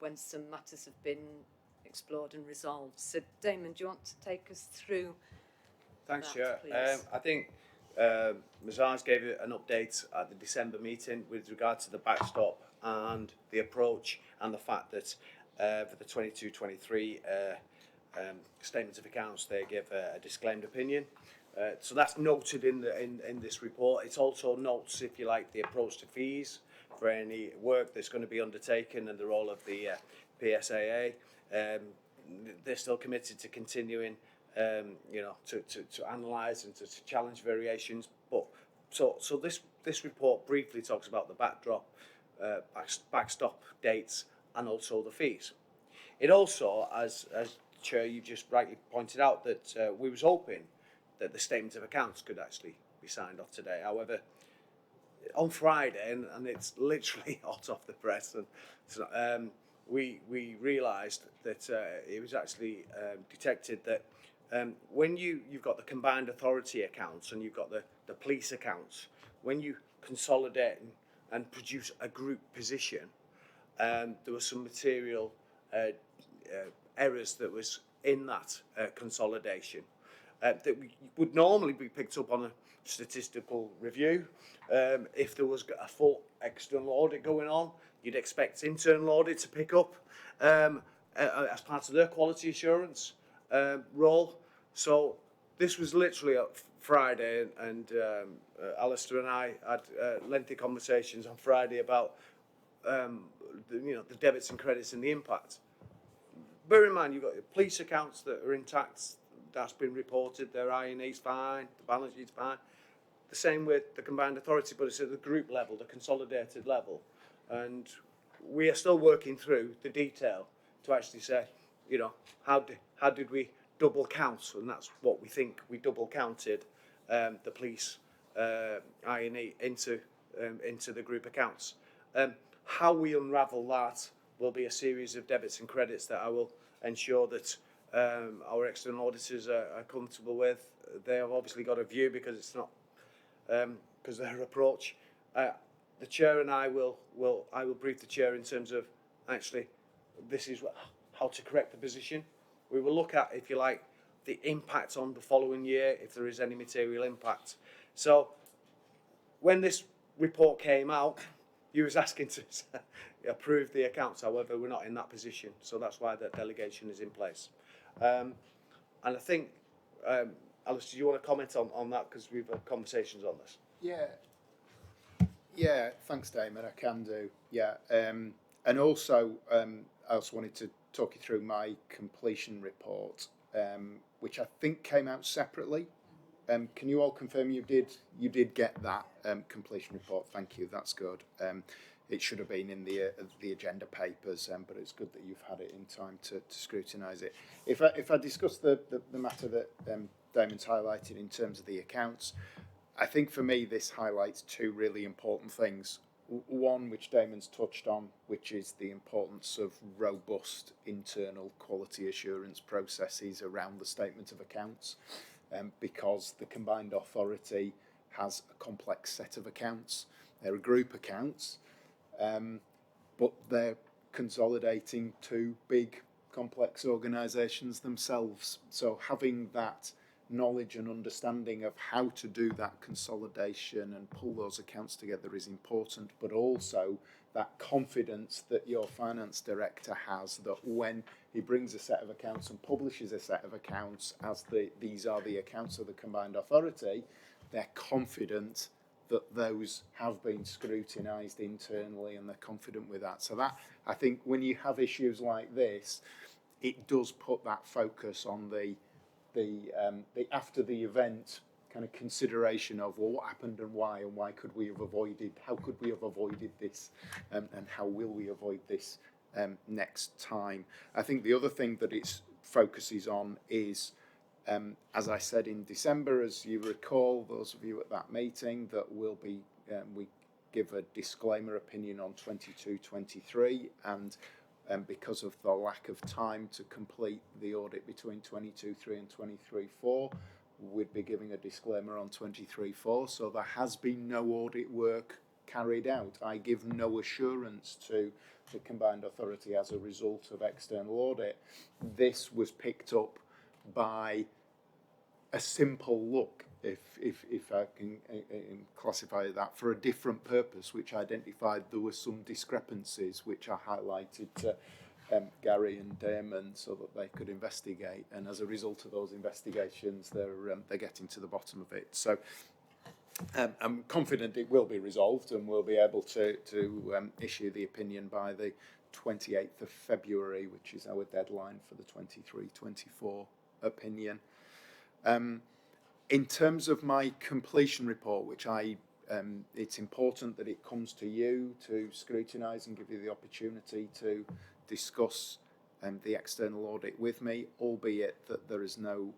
when some matters have been explored and resolved. So Damon, do you want to take us through Thanks, that, Chair. please? I think Mazars gave an update at the December meeting with regard to the backstop and the approach and the fact that for the 22-23 statement of accounts they give a disclaimed opinion. So that's noted in this report. It also notes, if you like, the approach to fees for any work that's going to be undertaken and the role of the PSAA. They're still committed to continuing to analyse and to challenge variations. But so this report briefly talks about the backstop dates and also the fees. It also, as Chair, you just rightly pointed out, that we was hoping that the statement of accounts could actually be signed off today. However, on Friday, and it's literally hot off the press, and we realised that it was actually detected that when you've got the combined authority accounts and you've got the police accounts, when you consolidate and produce a group position, there were some material errors that was in that consolidation that would normally be picked up on a statistical review. If there was a full external audit going on, you'd expect internal audit to pick up as part of their quality assurance. role. So this was literally a Friday, and Alistair and I had lengthy conversations on Friday about the debits and credits and the impact. Bear in mind, you've got your police accounts that are intact, that's been reported, their I&E's fine, the balance sheet's fine. The same with the combined authority, but it's at the group level, the consolidated level. And we are still working through the detail to actually say, how did we double count? And that's what we think we double counted the police I&E into the group accounts. How we unravel that will be a series of debits and credits that I will ensure that our external auditors are comfortable with. They have obviously got a view because it's not because their approach. The chair and I will brief the chair in terms of actually this is how to correct the position. We will look at, if you like, the impact on the following year if there is any material impact. So when this report came out, you was asking to approve the accounts. However, we're not in that position, so that's why that delegation is in place. And I think, Alice, do you want to comment on that, because we've had conversations on this? Yeah, thanks, Damon. I can do. Yeah, and also I also wanted to talk you through my completion report, which I think came out separately. Can you all confirm you did get that completion report? Thank you. That's good. It should have been in the agenda papers, but it's good that you've had it in time to scrutinise it. If I discuss the matter that Damon's highlighted in terms of the accounts, I think for me this highlights two really important things. One, which Damon's touched on, which is the importance of robust internal quality assurance processes around the statement of accounts, because the combined authority has a complex set of accounts. They're group accounts, but they're consolidating two big complex organisations themselves. So having that knowledge and understanding of how to do that consolidation and pull those accounts together is important, but also that confidence that your finance director has that when he brings a set of accounts and publishes a set of accounts as these are the accounts of the combined authority, they're confident that those have been scrutinised internally and they're confident with that. So that, I think when you have issues like this, it does put that focus on the after the event kind of consideration of, well, what happened and why could we have avoided, how could we have avoided this, and how will we avoid this next time. I think the other thing that it focuses on is, as I said in December, as you recall, those of you at that meeting, that will be, we give a disclaimer opinion on 22-23, and because of the lack of time to complete the audit between 22-3 and 23-4, we'd be giving a disclaimer on 23-4. So there has been no audit work carried out. I give no assurance to the combined authority as a result of external audit. This was picked up by a simple look, if I can classify that, for a different purpose, which identified there were some discrepancies which I highlighted to Gary and Damon so that they could investigate, and as a result of those investigations they're getting to the bottom of it. So I'm confident it will be resolved and we'll be able to issue the opinion by the 28th of February, which is our deadline for the 23-24 opinion. In terms of my completion report, which it's important that it comes to you to scrutinise and give you the opportunity to discuss the external audit with me, albeit that there is no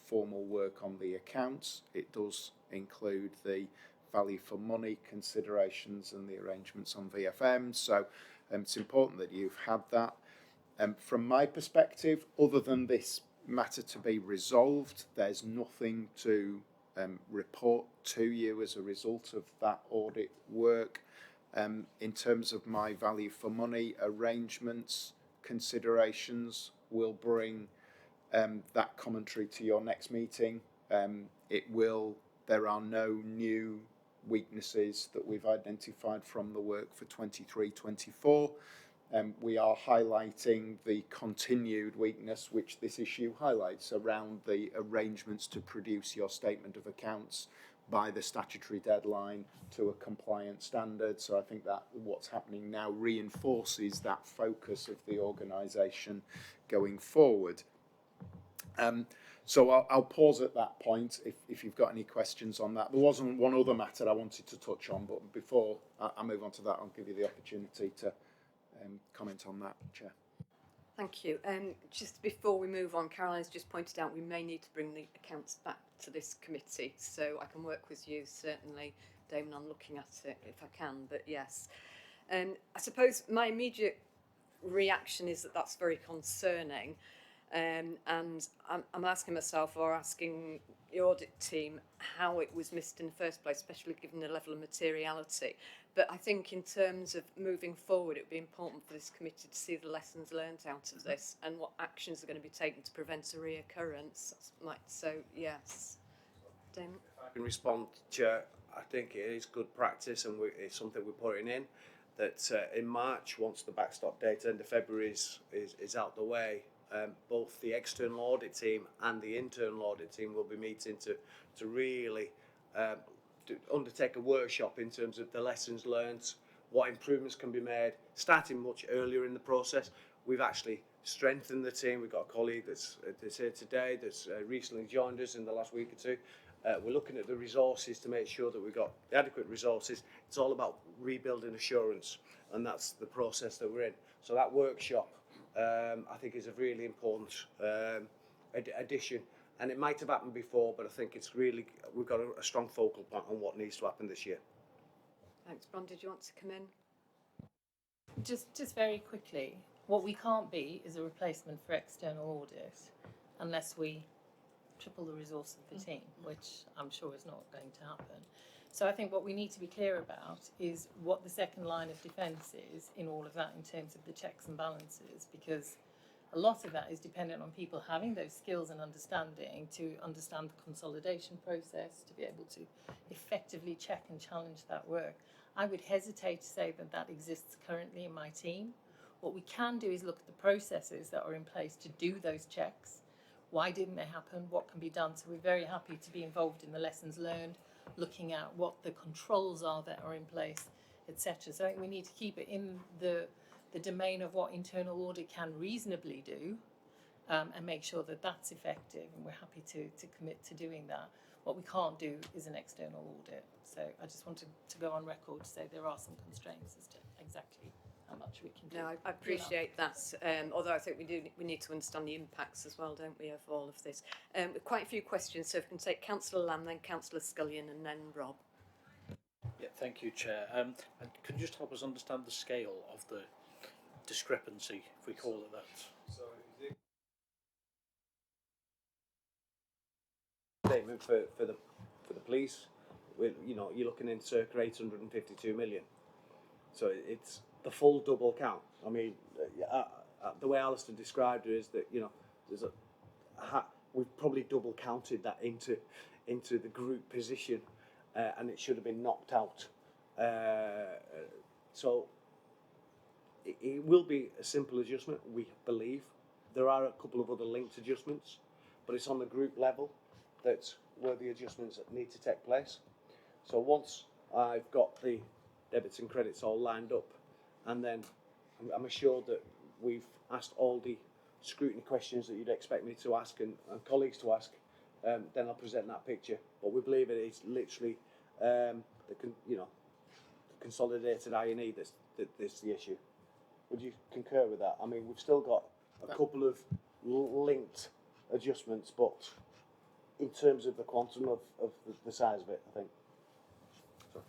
formal work on the accounts. It does include the value for money considerations and the arrangements on VFM, so it's important that you've had that. From my perspective, other than this matter to be resolved, there's nothing to report to you as a result of that audit work. In terms of my value for money arrangements considerations, we'll bring that commentary to your next meeting. There are no new weaknesses that we've identified from the work for 23-24. we are highlighting the continued weakness which this issue highlights around the arrangements to produce your statement of accounts by the statutory deadline to a compliant standard. So I think that what's happening now reinforces that focus of the organisation going forward. So I'll pause at that point if you've got any questions on that. There wasn't one other matter I wanted to touch on, but before I move on to that, I'll give you the opportunity to comment on that, Chair. Thank you. Just before we move on, Caroline's just pointed out we may need to bring the accounts back to this committee, so I can work with you certainly, Damon, on looking at it if I can, but yes. I suppose my immediate reaction is that that's very concerning, and I'm asking myself or asking the audit team how it was missed in the first place, especially given the level of materiality. But I think in terms of moving forward, it would be important for this committee to see the lessons learned out of this and what actions are going to be taken to prevent a reoccurrence. So, yes. Damon? If I can respond, Chair, I think it is good practice and it's something we're putting in, that in March, once the backstop date end of February is out the way, both the external audit team and the internal audit team will be meeting to really undertake a workshop in terms of the lessons learned, what improvements can be made, starting much earlier in the process. We've actually strengthened the team. We've got a colleague that's here today that's recently joined us in the last week or two. We're looking at the resources to make sure that we've got adequate resources. It's all about rebuilding assurance, and that's the process that we're in. So that workshop, I think, is a really important addition. And it might have happened before, but I think it's really, we've got a strong focal point on what needs to happen this year. Thanks. Bron, did you want to come in? Just very quickly, what we can't be is a replacement for external audit unless we triple the resource of the team, which I'm sure is not going to happen. So I think what we need to be clear about is what the second line of defence is in all of that in terms of the checks and balances, because a lot of that is dependent on people having those skills and understanding to understand the consolidation process, to be able to effectively check and challenge that work. I would hesitate to say that that exists currently in my team. What we can do is look at the processes that are in place to do those checks. Why didn't they happen? What can be done? So we're very happy to be involved in the lessons learned, looking at what the controls are that are in place, etc. So I think we need to keep it in the domain of what internal audit can reasonably do, and make sure that that's effective, and we're happy to commit to doing that. What we can't do is an external audit. So I just wanted to go on record to say there are some constraints as to exactly how much we can do. No, I appreciate that, although I think we need to understand the impacts as well, don't we, of all of this. Quite a few questions, so if we can take Councillor Lamb, then Councillor Scullion and then Rob. Yeah, thank you, Chair. And can you just help us understand the scale of the discrepancy, if we call it that? So statement for the police, you're looking in circa 852 million. So it's the full double count. I mean, the way Alistair described it is that we've probably double counted that into the group position, and it should have been knocked out. So it will be a simple adjustment, we believe. There are a couple of other linked adjustments, but it's on the group level that's where the adjustments need to take place. So once I've got the debits and credits all lined up, and then I'm assured that we've asked all the scrutiny questions that you'd expect me to ask and colleagues to ask, then I'll present that picture. But we believe it is literally the consolidated I&E that's the issue. Would you concur with that? I mean, we've still got a couple of linked adjustments, but in terms of the quantum of the size of it, I think. Sorry.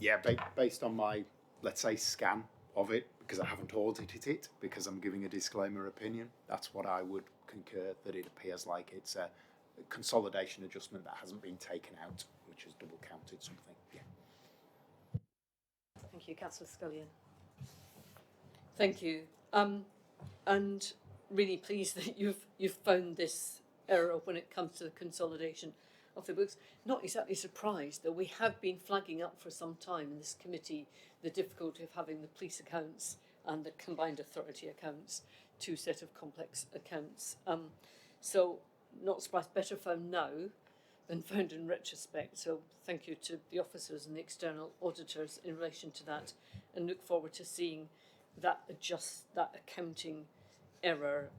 Yeah, based on my, let's say, scan of it, because I haven't audited it, because I'm giving a disclaimer opinion, that's what I would concur, that it appears like it's a consolidation adjustment that hasn't been taken out, which has double counted something. Yeah. Thank you. Councillor Scullion. Thank you. And really pleased that you've found this error when it comes to the consolidation of the books. Not exactly surprised, though we have been flagging up for some time in this committee the difficulty of having the police accounts and the combined authority accounts, two set of complex accounts. So not surprised, better found now than found in retrospect. So thank you to the officers and the external auditors in relation to that, and look forward to seeing that accounting error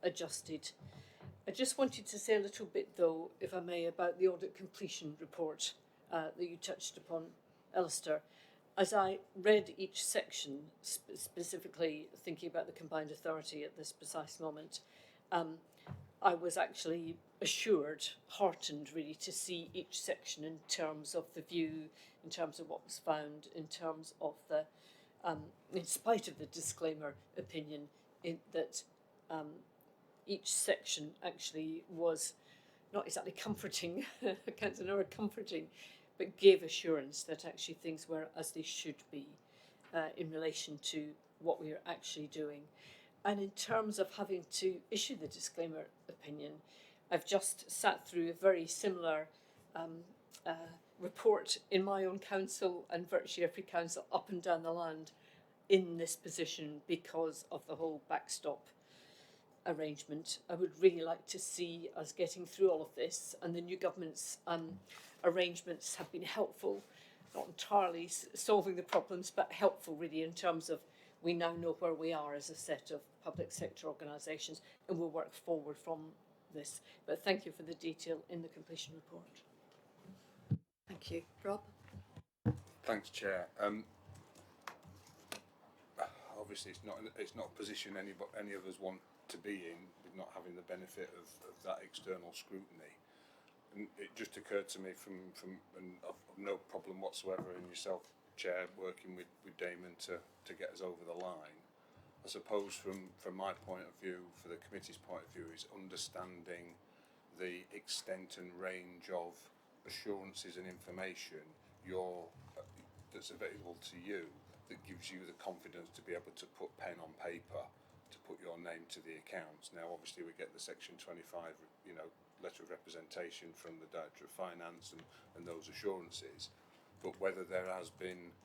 adjusted. I just wanted to say a little bit, though, if I may, about the audit completion report that you touched upon, Alistair. As I read each section, specifically thinking about the combined authority at this precise moment, I was actually assured, heartened really, to see each section in terms of the view, in terms of what was found, in terms of the, in spite of the disclaimer opinion, that each section actually was not exactly comforting, I can't say the word comforting, but gave assurance that actually things were as they should be in relation to what we are actually doing. And in terms of having to issue the disclaimer opinion, I've just sat through a very similar report in my own council and virtually every council up and down the land in this position because of the whole backstop arrangement. I would really like to see us getting through all of this, and the new government's arrangements have been helpful, not entirely solving the problems, but helpful really in terms of we now know where we are as a set of public sector organisations, and we'll work forward from this. But thank you for the detail in the completion report. Thank you. Rob? Thanks, Chair. Obviously, it's not a position any of us want to be in, with not having the benefit of that external scrutiny. And it just occurred to me and I've no problem whatsoever in yourself, Chair, working with Damon to get us over the line. I suppose from my point of view, for the committee's point of view, is understanding the extent and range of assurances and information that's available to you, that gives you the confidence to be able to put pen on paper, to put your name to the accounts. Now, obviously, we get the Section 25, letter of representation from the Director of Finance and those assurances, but whether there has been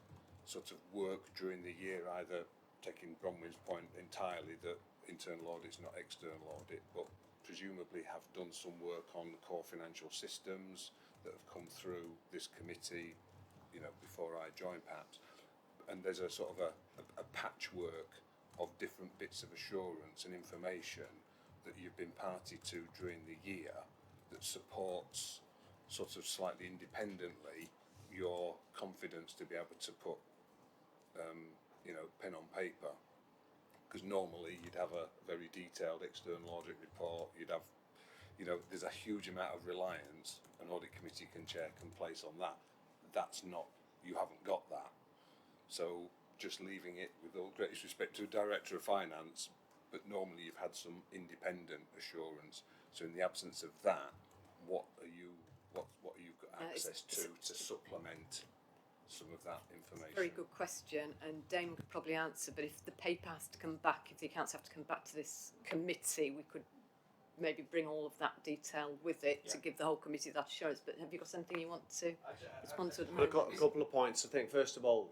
sort of work during the year, either taking Bronwyn's point entirely that internal audit's not external audit, but presumably have done some work on the core financial systems that have come through this committee, before I joined perhaps. And there's a sort of a patchwork of different bits of assurance and information that you've been party to during the year that supports sort of slightly independently your confidence to be able to put pen on paper, because normally you'd have a very detailed external audit report, you'd have there's a huge amount of reliance an audit committee can place on that. That's not, you haven't got that. So just leaving it, with all greatest respect to a Director of Finance, but normally you've had some independent assurance. So in the absence of that, what are you got access to supplement some of that information? Very good question, and Damon could probably answer, but if the paper has to come back, if the accounts have to come back to this committee, we could maybe bring all of that detail with it to give the whole committee that assurance. But have you got something you want to respond to at the moment? I've got a couple of points. I think, first of all,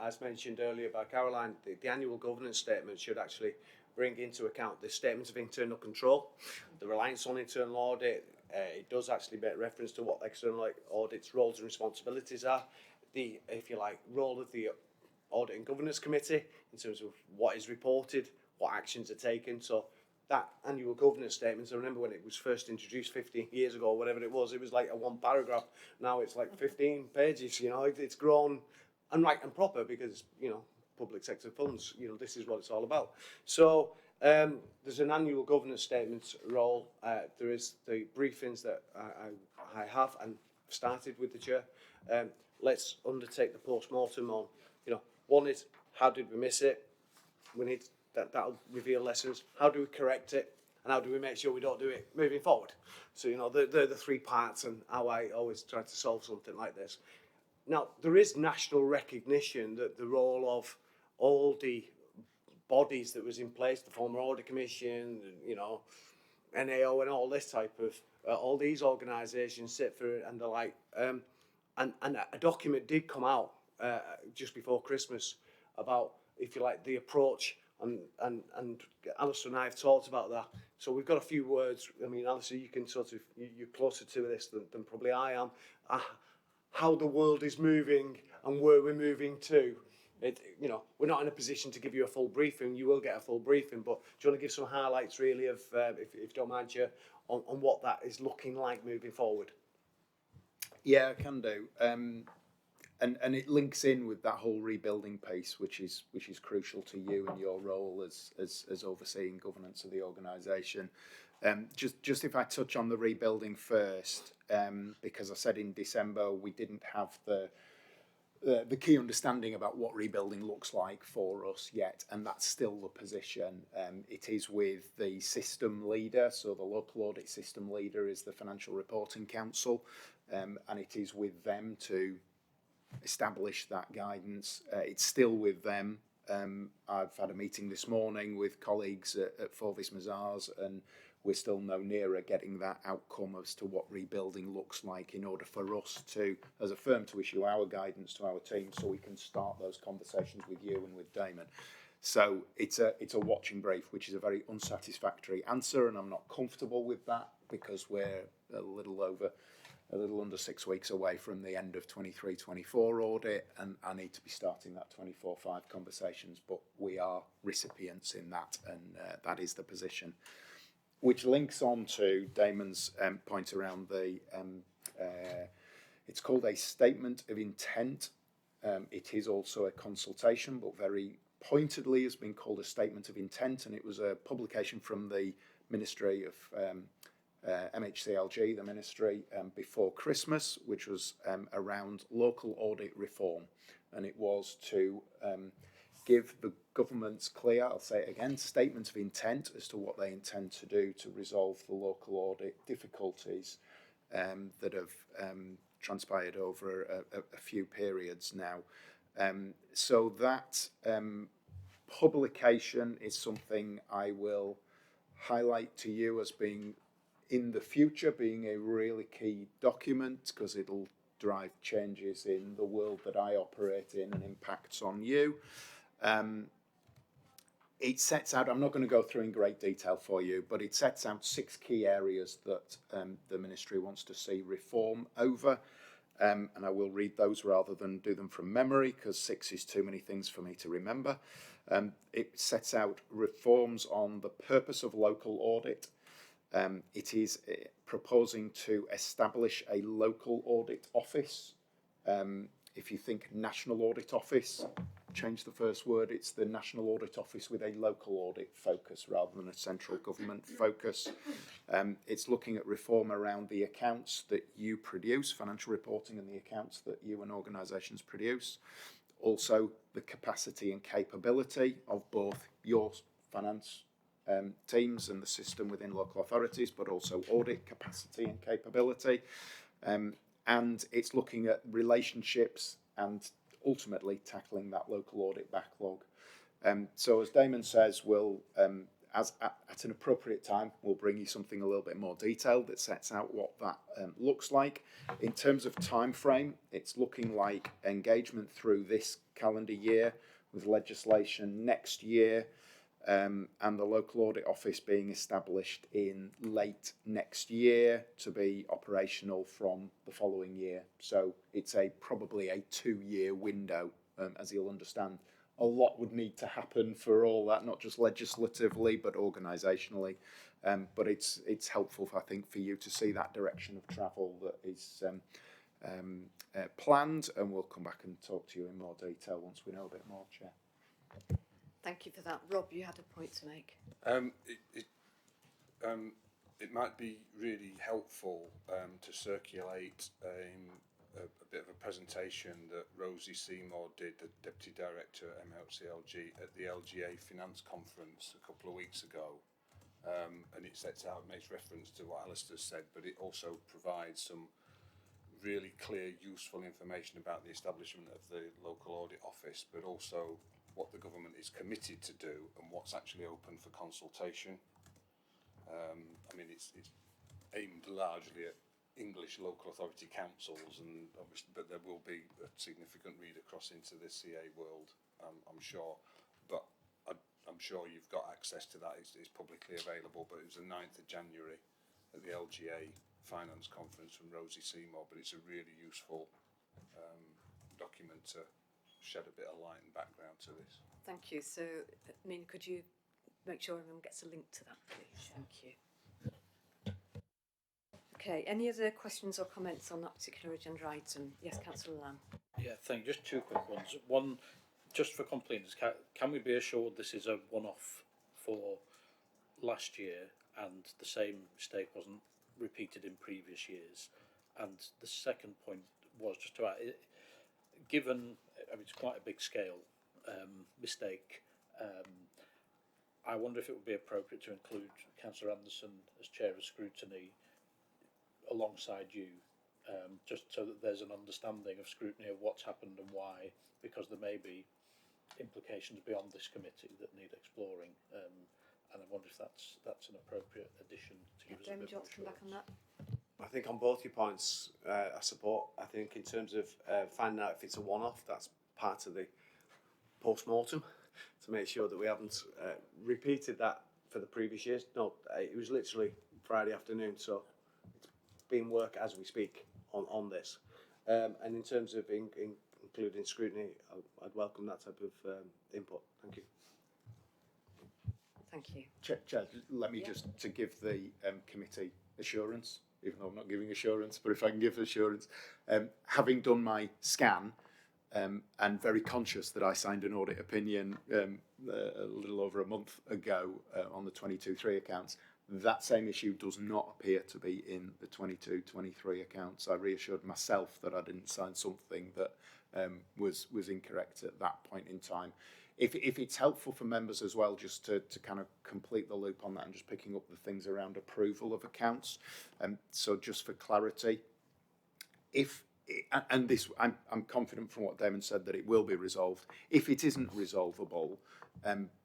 as mentioned earlier by Caroline, the annual governance statement should actually bring into account the statement of internal control, the reliance on internal audit. It does actually make reference to what external audit's roles and responsibilities are, the, if you like, role of the audit and governance committee in terms of what is reported, what actions are taken. So that annual governance statement, I remember when it was first introduced 15 years ago, or whatever it was like a one paragraph. Now it's like 15 pages, it's grown and right and proper because, public sector funds, this is what it's all about. So there's an annual governance statement role. There is the briefings that I have and started with the chair. Let's undertake the post-mortem on, one is, how did we miss it? We need that'll reveal lessons. How do we correct it? And how do we make sure we don't do it moving forward? So, they're the three parts and how I always try to solve something like this. Now, there is national recognition that the role of all the bodies that was in place, the former Audit Commission, NAO and all this type of, all these organisations, CITFA and the like, and a document did come out just before Christmas about if you like, the approach, and Alistair and I have talked about that. So we've got a few words. I mean, Alistair, you can sort of, you're closer to this than probably I am. How the world is moving and where we're moving to. We're not in a position to give you a full briefing. You will get a full briefing, but do you want to give some highlights really of, if you don't mind, Chair, on what that is looking like moving forward? Yeah, I can do. And it links in with that whole rebuilding piece, which is crucial to you and your role as overseeing governance of the organisation. Just if I touch on the rebuilding first, because I said in December we didn't have the key understanding about what rebuilding looks like for us yet, and that's still the position. It is with the system leader, so the local audit system leader is the Financial Reporting Council, and it is with them to establish that guidance. It's still with them. I've had a meeting this morning with colleagues at Forvis Mazars, and we're still no nearer getting that outcome as to what rebuilding looks like in order for us to, as a firm, to issue our guidance to our team so we can start those conversations with you and with Damon. So it's a watching brief, which is a very unsatisfactory answer, and I'm not comfortable with that because we're a little under 6 weeks away from the end of 23-24 audit, and I need to be starting that 24-5 conversations, but we are recipients in that, and that is the position. Which links on to Damon's point around the, it's called a statement of intent. It is also a consultation, but very pointedly has been called a statement of intent, and it was a publication from the Ministry of MHCLG, the Ministry, before Christmas, which was around local audit reform, and it was to give the government's clear, I'll say it again, statement of intent as to what they intend to do to resolve the local audit difficulties that have transpired over a few periods now. So that publication is something I will highlight to you as being in the future being a really key document, because it'll drive changes in the world that I operate in and impacts on you. It sets out, I'm not going to go through in great detail for you, but it sets out 6 key areas that the Ministry wants to see reform over. And I will read those rather than do them from memory, because 6 is too many things for me to remember. It sets out reforms on the purpose of local audit. It is proposing to establish a local audit office. If you think National Audit Office, change the first word, it's the National Audit Office with a local audit focus rather than a central government focus. It's looking at reform around the accounts that you produce, financial reporting and the accounts that you and organisations produce. Also, the capacity and capability of both your finance teams and the system within local authorities, but also audit capacity and capability. And it's looking at relationships and ultimately tackling that local audit backlog. So as Damon says, we'll, at an appropriate time, we'll bring you something a little bit more detailed that sets out what that looks like. In terms of time frame, it's looking like engagement through this calendar year with legislation next year, and the local audit office being established in late next year to be operational from the following year. So it's probably a 2-year window, as you'll understand. A lot would need to happen for all that, not just legislatively, but organisationally. But it's helpful, I think, for you to see that direction of travel that is planned, and we'll come back and talk to you in more detail once we know a bit more, Chair. Thank you for that. Rob, you had a point to make. It might be really helpful to circulate a bit of a presentation that Rosie Seymour did, the Deputy Director at MHCLG, at the LGA Finance Conference a couple of weeks ago. And it sets out, makes reference to what Alistair said, but it also provides some really clear, useful information about the establishment of the local audit office, but also what the government is committed to do and what's actually open for consultation. I mean, it's aimed largely at English local authority councils, and obviously, but there will be a significant read across into the CA world, I'm sure. I'm sure you've got access to that. It's publicly available, but it was the 9th of January at the LGA Finance Conference from Rosie Seymour, but it's a really useful document to shed a bit of light and background to this. Thank you. So, Nina, could you make sure everyone gets a link to that, please? Thank you. Okay, any other questions or comments on that particular agenda item? Yes, Councillor Lamb. Yeah, thank you. Just two quick ones. One, just for completeness, can we be assured this is a one-off for last year and the same mistake wasn't repeated in previous years? And the second point was just to add, given it's quite a big scale mistake, I wonder if it would be appropriate to include Councillor Anderson as Chair of Scrutiny alongside you, just so that there's an understanding of scrutiny of what's happened and why, because there may be implications beyond this committee that need exploring, and I wonder if that's an appropriate addition to give us a Damon, bit do you want to come back on that? I think on both your points, I support. I think in terms of finding out if it's a one-off, that's part of the post-mortem to make sure that we haven't repeated that for the previous years. No, it was literally Friday afternoon, so it's been work as we speak on this. And in terms of including scrutiny, I'd welcome that type of input. Thank you. Thank you. Chair, let me just to give the committee assurance, even though I'm not giving assurance, but if I can give assurance, having done my scan and very conscious that I signed an audit opinion a little over a month ago on the 22-23 accounts, that same issue does not appear to be in the 22-23 accounts. I reassured myself that I didn't sign something that was incorrect at that point in time. If it's helpful for members as well, just to kind of complete the loop on that and just picking up the things around approval of accounts. So just for clarity, I'm confident from what Damon said that it will be resolved. If it isn't resolvable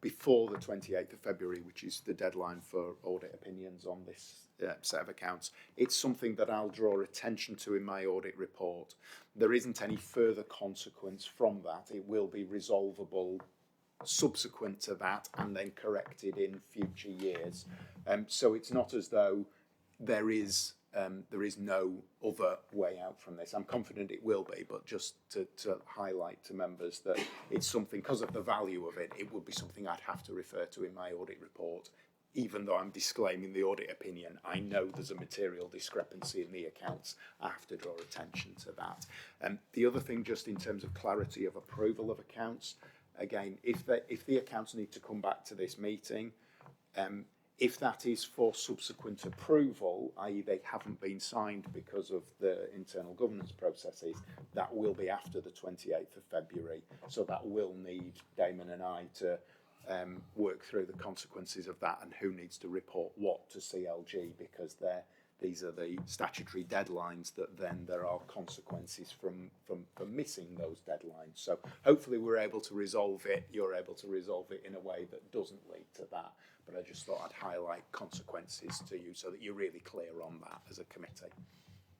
before the 28th of February, which is the deadline for audit opinions on this set of accounts, it's something that I'll draw attention to in my audit report. There isn't any further consequence from that. It will be resolvable subsequent to that and then corrected in future years. So it's not as though there is no other way out from this. I'm confident it will be, but just to highlight to members that it's something, because of the value of it, it would be something I'd have to refer to in my audit report. Even though I'm disclaiming the audit opinion, I know there's a material discrepancy in the accounts. I have to draw attention to that. The other thing, just in terms of clarity of approval of accounts, again, if the accounts need to come back to this meeting, if that is for subsequent approval, i.e. they haven't been signed because of the internal governance processes, that will be after the 28th of February. So that will need Damon and I to work through the consequences of that and who needs to report what to CLG, because these are the statutory deadlines that then there are consequences from missing those deadlines. So hopefully we're able to resolve it, you're able to resolve it in a way that doesn't lead to that. But I just thought I'd highlight consequences to you so that you're really clear on that as a committee.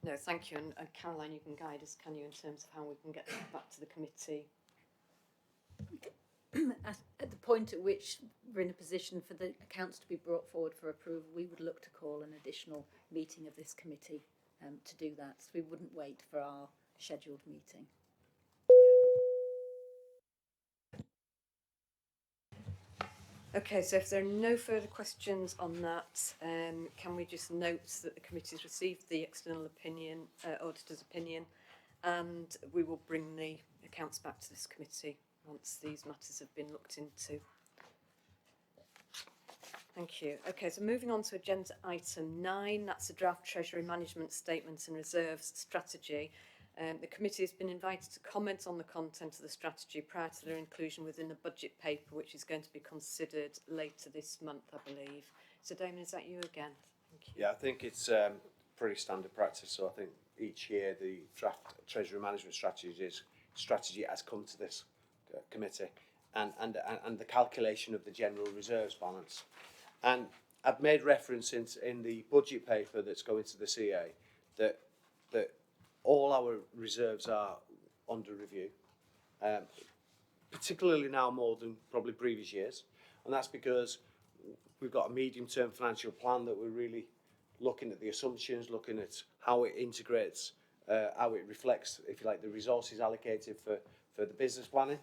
No, thank you. And Caroline, you can guide us, can you, in terms of how we can get that back to the committee? At the point at which we're in a position for the accounts to be brought forward for approval, we would look to call an additional meeting of this committee to do that. So we wouldn't wait for our scheduled meeting. Okay, so if there are no further questions on that, can we just note that the committee has received the external opinion, auditor's opinion, and we will bring the accounts back to this committee once these matters have been looked into. Thank you. Okay, so moving on to agenda item 9, that's the draft Treasury Management Statement and Reserves Strategy. The committee has been invited to comment on the content of the strategy prior to their inclusion within the budget paper, which is going to be considered later this month, I believe. So Damon, is that you again? Thank you. Yeah, I think it's pretty standard practice. So I think each year the draft Treasury Management strategy has come to this committee, and the calculation of the general reserves balance. And I've made reference in the budget paper that's going to the CA that all our reserves are under review, particularly now more than probably previous years. and that's because we've got a medium-term financial plan that we're really looking at the assumptions, looking at how it integrates, how it reflects, if you like, the resources allocated for the business planning.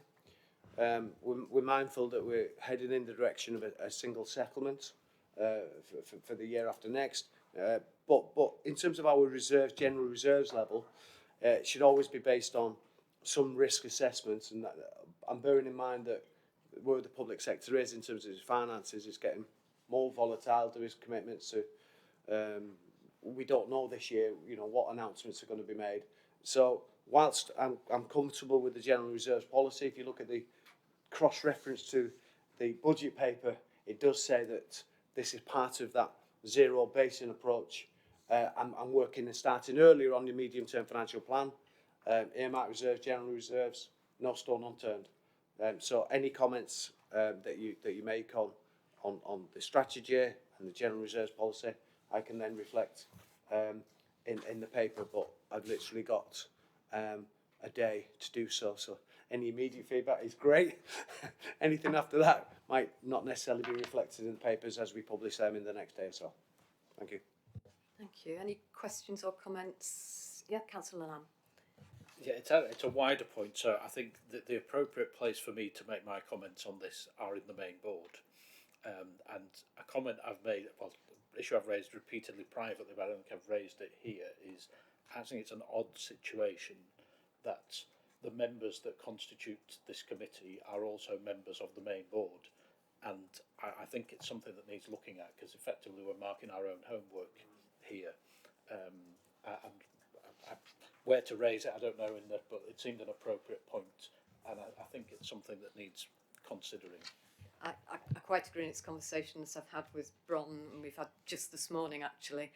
We're mindful that we're heading in the direction of a single settlement for the year after next. But in terms of our reserves, general reserves level, it should always be based on some risk assessment, and I'm bearing in mind that where the public sector is in terms of its finances is getting more volatile. There is commitments to, we don't know this year, what announcements are going to be made. So whilst I'm comfortable with the general reserves policy, if you look at the cross-reference to the budget paper, it does say that this is part of that zero basing approach. I'm working and starting earlier on the medium-term financial plan. Earmark reserves, general reserves, no stone unturned. So any comments that you make on the strategy and the general reserves policy, I can then reflect in the paper. But I've literally got a day to do so. So any immediate feedback is great. Anything after that might not necessarily be reflected in the papers as we publish them in the next day or so. Thank you. Thank you. Any questions or comments? Yeah, Councillor Lamb. Yeah, it's a wider point. So I think that the appropriate place for me to make my comments on this are in the main board. And a comment I've made, well, issue I've raised repeatedly privately, but I don't think I've raised it here, is I think it's an odd situation that the members that constitute this committee are also members of the main board. And I think it's something that needs looking at, because effectively we're marking our own homework here. Where to raise it, I don't know, but it seemed an appropriate point, and I think it's something that needs considering. I quite agree in its conversations I've had with Bron, and we've had just this morning actually,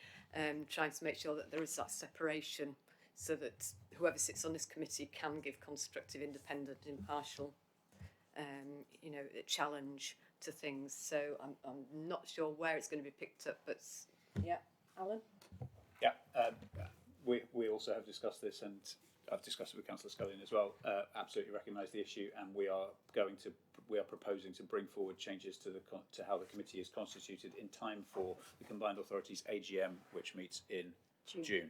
trying to make sure that there is that separation so that whoever sits on this committee can give constructive, independent, impartial, challenge to things. So I'm not sure where it's going to be picked up, but yeah, Alan? Yeah, we also have discussed this, and I've discussed it with Councillor Scullion as well. Absolutely recognise the issue, and we are proposing to bring forward changes to how the committee is constituted in time for the Combined Authorities AGM, which meets in June.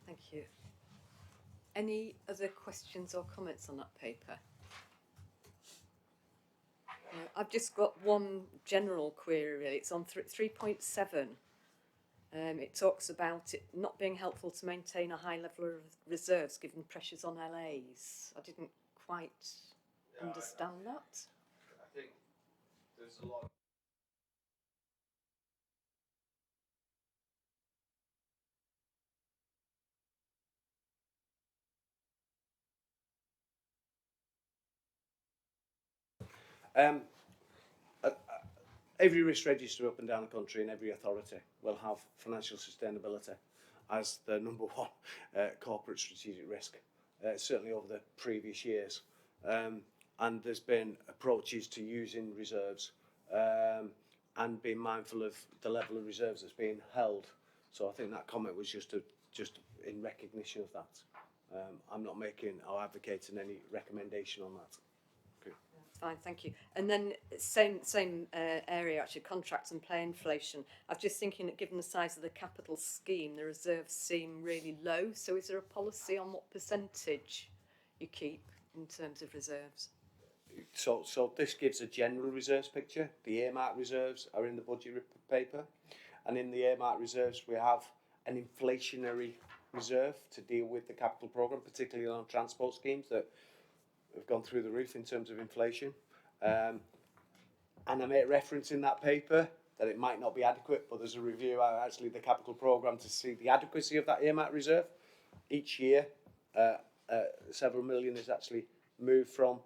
Thank you. Any other questions or comments on that paper? I've just got one general query really. It's on 3.7. It talks about it not being helpful to maintain a high level of reserves given pressures on LAs. I didn't quite understand that. I think there's a lot. Every risk register up and down the country and every authority will have financial sustainability as the number one corporate strategic risk, certainly over the previous years. And there's been approaches to using reserves and being mindful of the level of reserves that's being held. So I think that comment was just in recognition of that. I'm not making or advocating any recommendation on that. Fine, thank you. And then same area actually, contracts and pay inflation. I'm just thinking that given the size of the capital scheme, the reserves seem really low. So is there a policy on what percentage you keep in terms of reserves? So this gives a general reserves picture. The earmark reserves are in the budget paper, and in the earmark reserves we have an inflationary reserve to deal with the capital programme, particularly on transport schemes that have gone through the roof in terms of inflation. And I made reference in that paper that it might not be adequate, but there's a review of actually the capital programme to see the adequacy of that earmark reserve. Each year, several million is actually moved from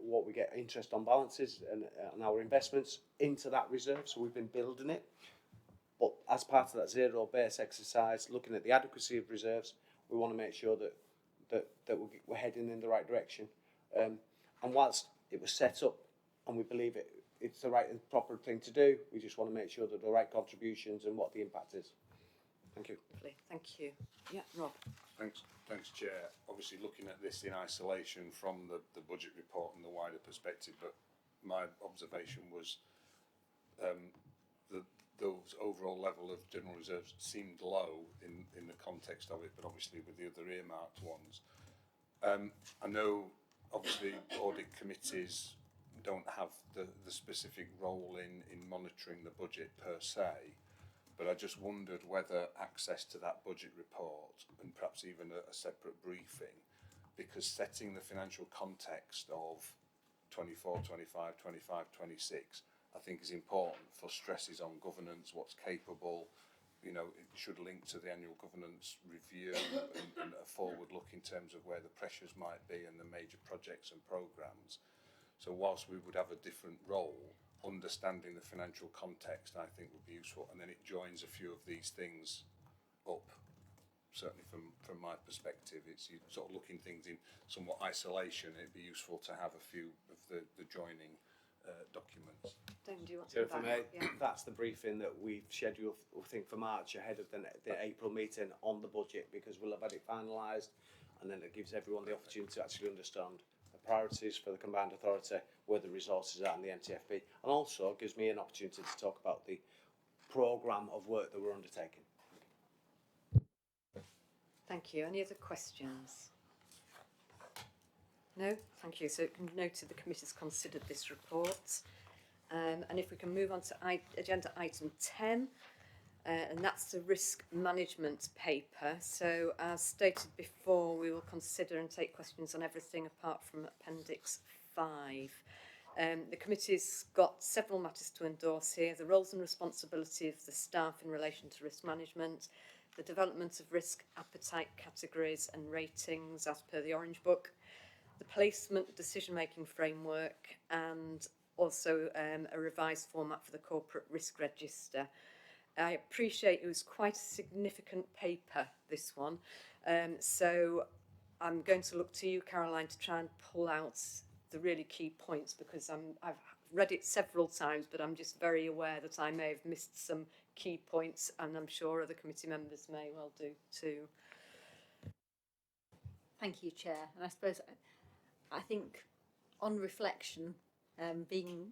what we get interest on balances and our investments into that reserve. So we've been building it. But as part of that zero base exercise, looking at the adequacy of reserves, we want to make sure that we're heading in the right direction. And whilst it was set up and we believe it's the right and proper thing to do, we just want to make sure that the right contributions and what the impact is. Thank you. Lovely, thank you. Yeah, Rob. Thanks, Chair. Obviously, looking at this in isolation from the budget report and the wider perspective, but my observation was those overall level of general reserves seemed low in the context of it, but obviously with the other earmarked ones. I know, obviously, audit committees don't have the specific role in monitoring the budget per se, but I just wondered whether access to that budget report and perhaps even a separate briefing, because setting the financial context of 24, 25, 25, 26, I think is important for stresses on governance, what's capable. You know, it should link to the annual governance review and a forward look in terms of where the pressures might be and the major projects and programmes. So whilst we would have a different role, understanding the financial context I think would be useful, and then it joins a few of these things up. Certainly from my perspective, it's sort of looking things in somewhat isolation. It'd be useful to have a few of the joining documents. Dame, do you want So to for come me, back? Yeah. that's the briefing that we've scheduled, I think, for March ahead of the April meeting on the budget, because we'll have had it finalised, and then it gives everyone the opportunity to actually understand the priorities for the combined authority, where the resources are in the MTFP, and also gives me an opportunity to talk about the programme of work that we're undertaking. Thank you. Any other questions? No? Thank you. So it can noted the committee's considered this report. And if we can move on to agenda item 10, and that's the risk management paper. So as stated before, we will consider and take questions on everything apart from Appendix 5. The committee's got several matters to endorse here: the roles and responsibility of the staff in relation to risk management, the development of risk appetite categories and ratings as per the Orange Book, the placement decision-making framework, and also a revised format for the corporate risk register. I appreciate it was quite a significant paper, this one. So I'm going to look to you, Caroline, to try and pull out the really key points, because I've read it several times, but I'm just very aware that I may have missed some key points, and I'm sure other committee members may well do too. Thank you, Chair. And I suppose I think on reflection, being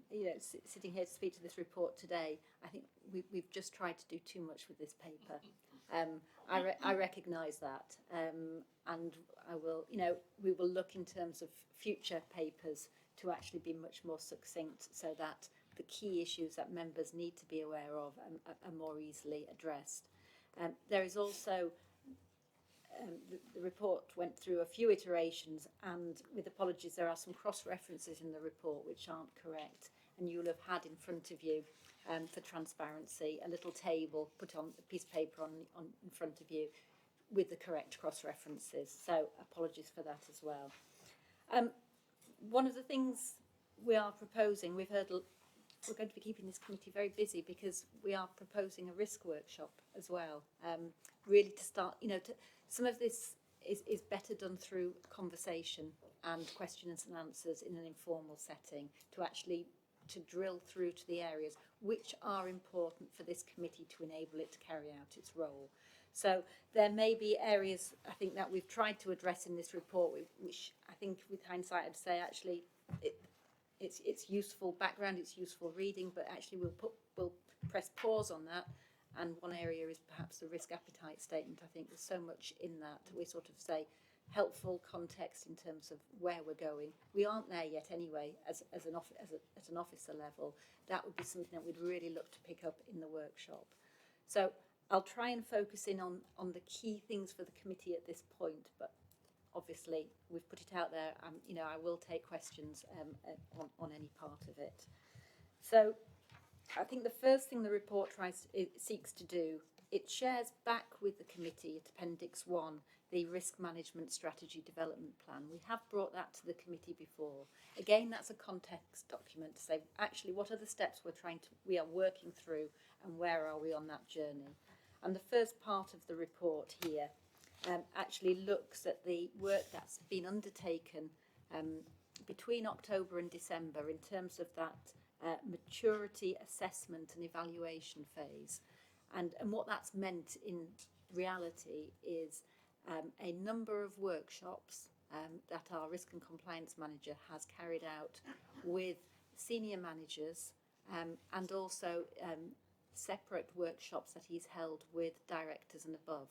sitting here to speak to this report today, I think we've just tried to do too much with this paper. I recognise that, and I will, we will look in terms of future papers to actually be much more succinct, so that the key issues that members need to be aware of are more easily addressed. There is also the report went through a few iterations, and with apologies, there are some cross-references in the report which aren't correct, and you'll have had in front of you, for transparency, a little table put on a piece of paper on in front of you with the correct cross-references, so apologies for that as well. One of the things we are proposing, we've heard, we're going to be keeping this committee very busy because we are proposing a risk workshop as well, really to start, some of this is better done through conversation and questions and answers in an informal setting, to drill through to the areas which are important for this committee to enable it to carry out its role. So there may be areas, I think, that we've tried to address in this report, which I think with hindsight I'd say actually it's useful background, it's useful reading, but actually we'll press pause on that. And one area is perhaps the risk appetite statement. I think there's so much in that. We sort of say helpful context in terms of where we're going. We aren't there yet anyway, at an officer level. That would be something that we'd really look to pick up in the workshop. So I'll try and focus in on the key things for the committee at this point, but obviously we've put it out there. I will take questions on any part of it. So I think the first thing the report seeks to do, it shares back with the committee at Appendix 1 the Risk Management Strategy Development Plan. We have brought that to the committee before. Again, that's a context document to say actually what are the steps we are working through, and where are we on that journey. And the first part of the report here actually looks at the work that's been undertaken between October and December in terms of that maturity assessment and evaluation phase, and what that's meant in reality is a number of workshops that our risk and compliance manager has carried out with senior managers and also separate workshops that he's held with directors and above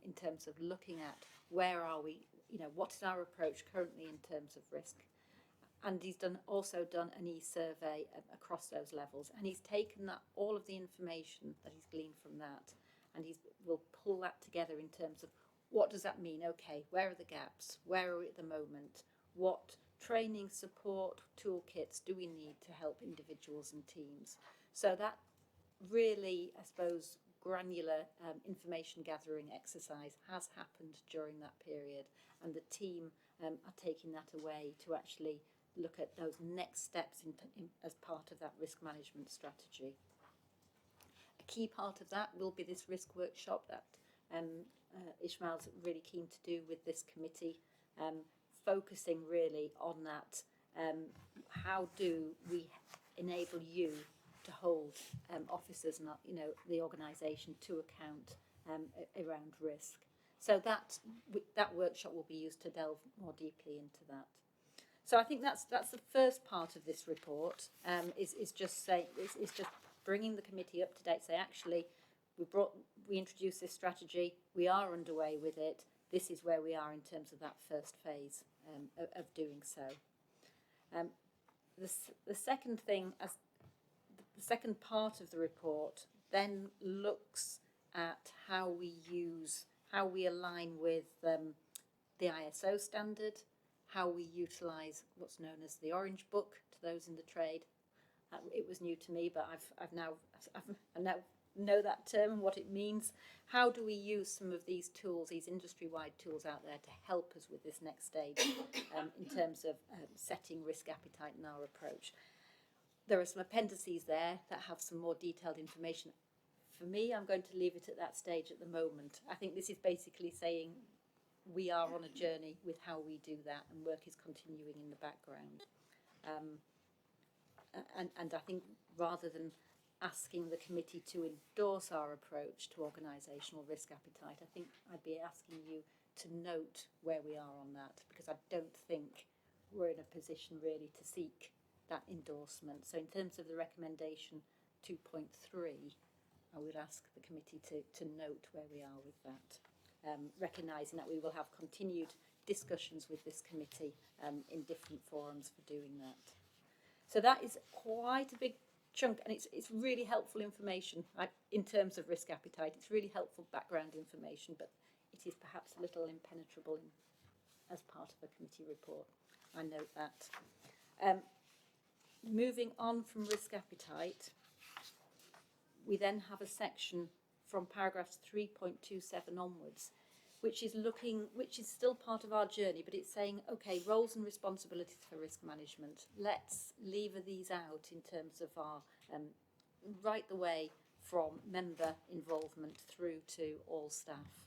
in terms of looking at where are we, what is our approach currently in terms of risk. And he's also done an e-survey across those levels, and he's taken all of the information that he's gleaned from that, and will pull that together in terms of what does that mean? Okay, where are the gaps? Where are we at the moment? What training, support, toolkits do we need to help individuals and teams? So that really, I suppose, granular information gathering exercise has happened during that period, and the team are taking that away to actually look at those next steps as part of that risk management strategy. A key part of that will be this risk workshop that Ishmael's really keen to do with this committee, focusing really on that. How do we enable you to hold officers and the organisation to account around risk? So that workshop will be used to delve more deeply into that. So I think that's the first part of this report. Is just bringing the committee up to date. Say actually, we introduced this strategy. We are underway with it. This is where we are in terms of that first phase of doing so. The second thing, the second part of the report, then looks at how we align with the ISO standard, how we utilise what's known as the Orange Book to those in the trade. It was new to me, but I now know that term and what it means. How do we use some of these tools, these industry-wide tools out there to help us with this next stage in terms of setting risk appetite in our approach? There are some appendices there that have some more detailed information. For me, I'm going to leave it at that stage at the moment. I think this is basically saying we are on a journey with how we do that, and work is continuing in the background. And I think rather than asking the committee to endorse our approach to organisational risk appetite, I think I'd be asking you to note where we are on that, because I don't think we're in a position really to seek that endorsement. So in terms of the recommendation 2.3, I would ask the committee to note where we are with that, recognising that we will have continued discussions with this committee in different forums for doing that. So that is quite a big chunk, and it's really helpful information in terms of risk appetite. It's really helpful background information, but it is perhaps a little impenetrable as part of a committee report. I note that. Moving on from risk appetite, we then have a section from paragraphs 3.27 onwards, which is still part of our journey, but it's saying, okay, roles and responsibilities for risk management. Let's lever these out in terms of our right the way from member involvement through to all staff.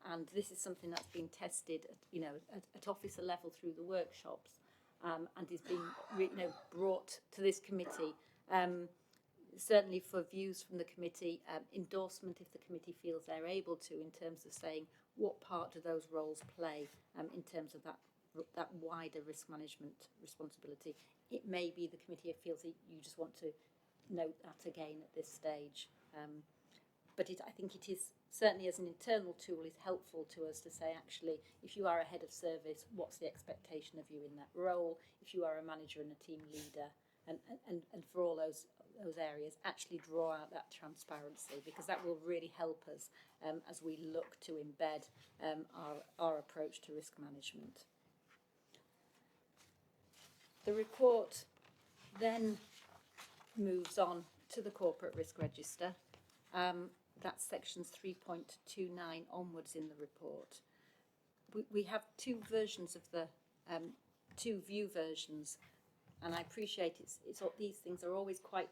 And this is something that's been tested, at officer level through the workshops, and is being brought to this committee. Certainly for views from the committee, endorsement if the committee feels they're able to, in terms of saying what part do those roles play in terms of that wider risk management responsibility. It may be the committee feels that you just want to note that again at this stage. But I think it is, certainly as an internal tool, is helpful to us to say, actually, if you are a head of service, what's the expectation of you in that role? If you are a manager and a team leader, and for all those areas, actually draw out that transparency, because that will really help us as we look to embed our approach to risk management. The report then moves on to the corporate risk register. That's sections 3.29 onwards in the report. We have two versions of the two view versions, and I appreciate these things are always quite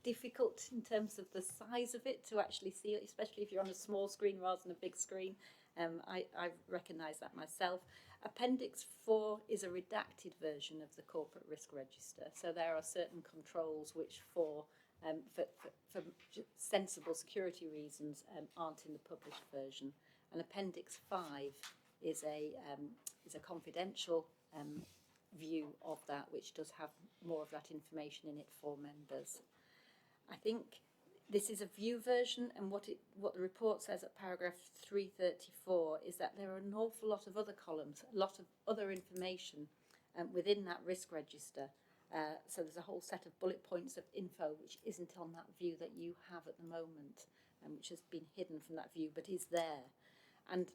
difficult in terms of the size of it to actually see it, especially if you're on a small screen rather than a big screen. I recognise that myself. Appendix 4 is a redacted version of the corporate risk register, so there are certain controls which for for sensible security reasons, aren't in the published version. And Appendix 5 is a confidential view of that, which does have more of that information in it for members. I think this is a view version, and what the report says at paragraph 334 is that there are an awful lot of other columns, a lot of other information within that risk register. So there's a whole set of bullet points of info which isn't on that view that you have at the moment, and which has been hidden from that view but is there. And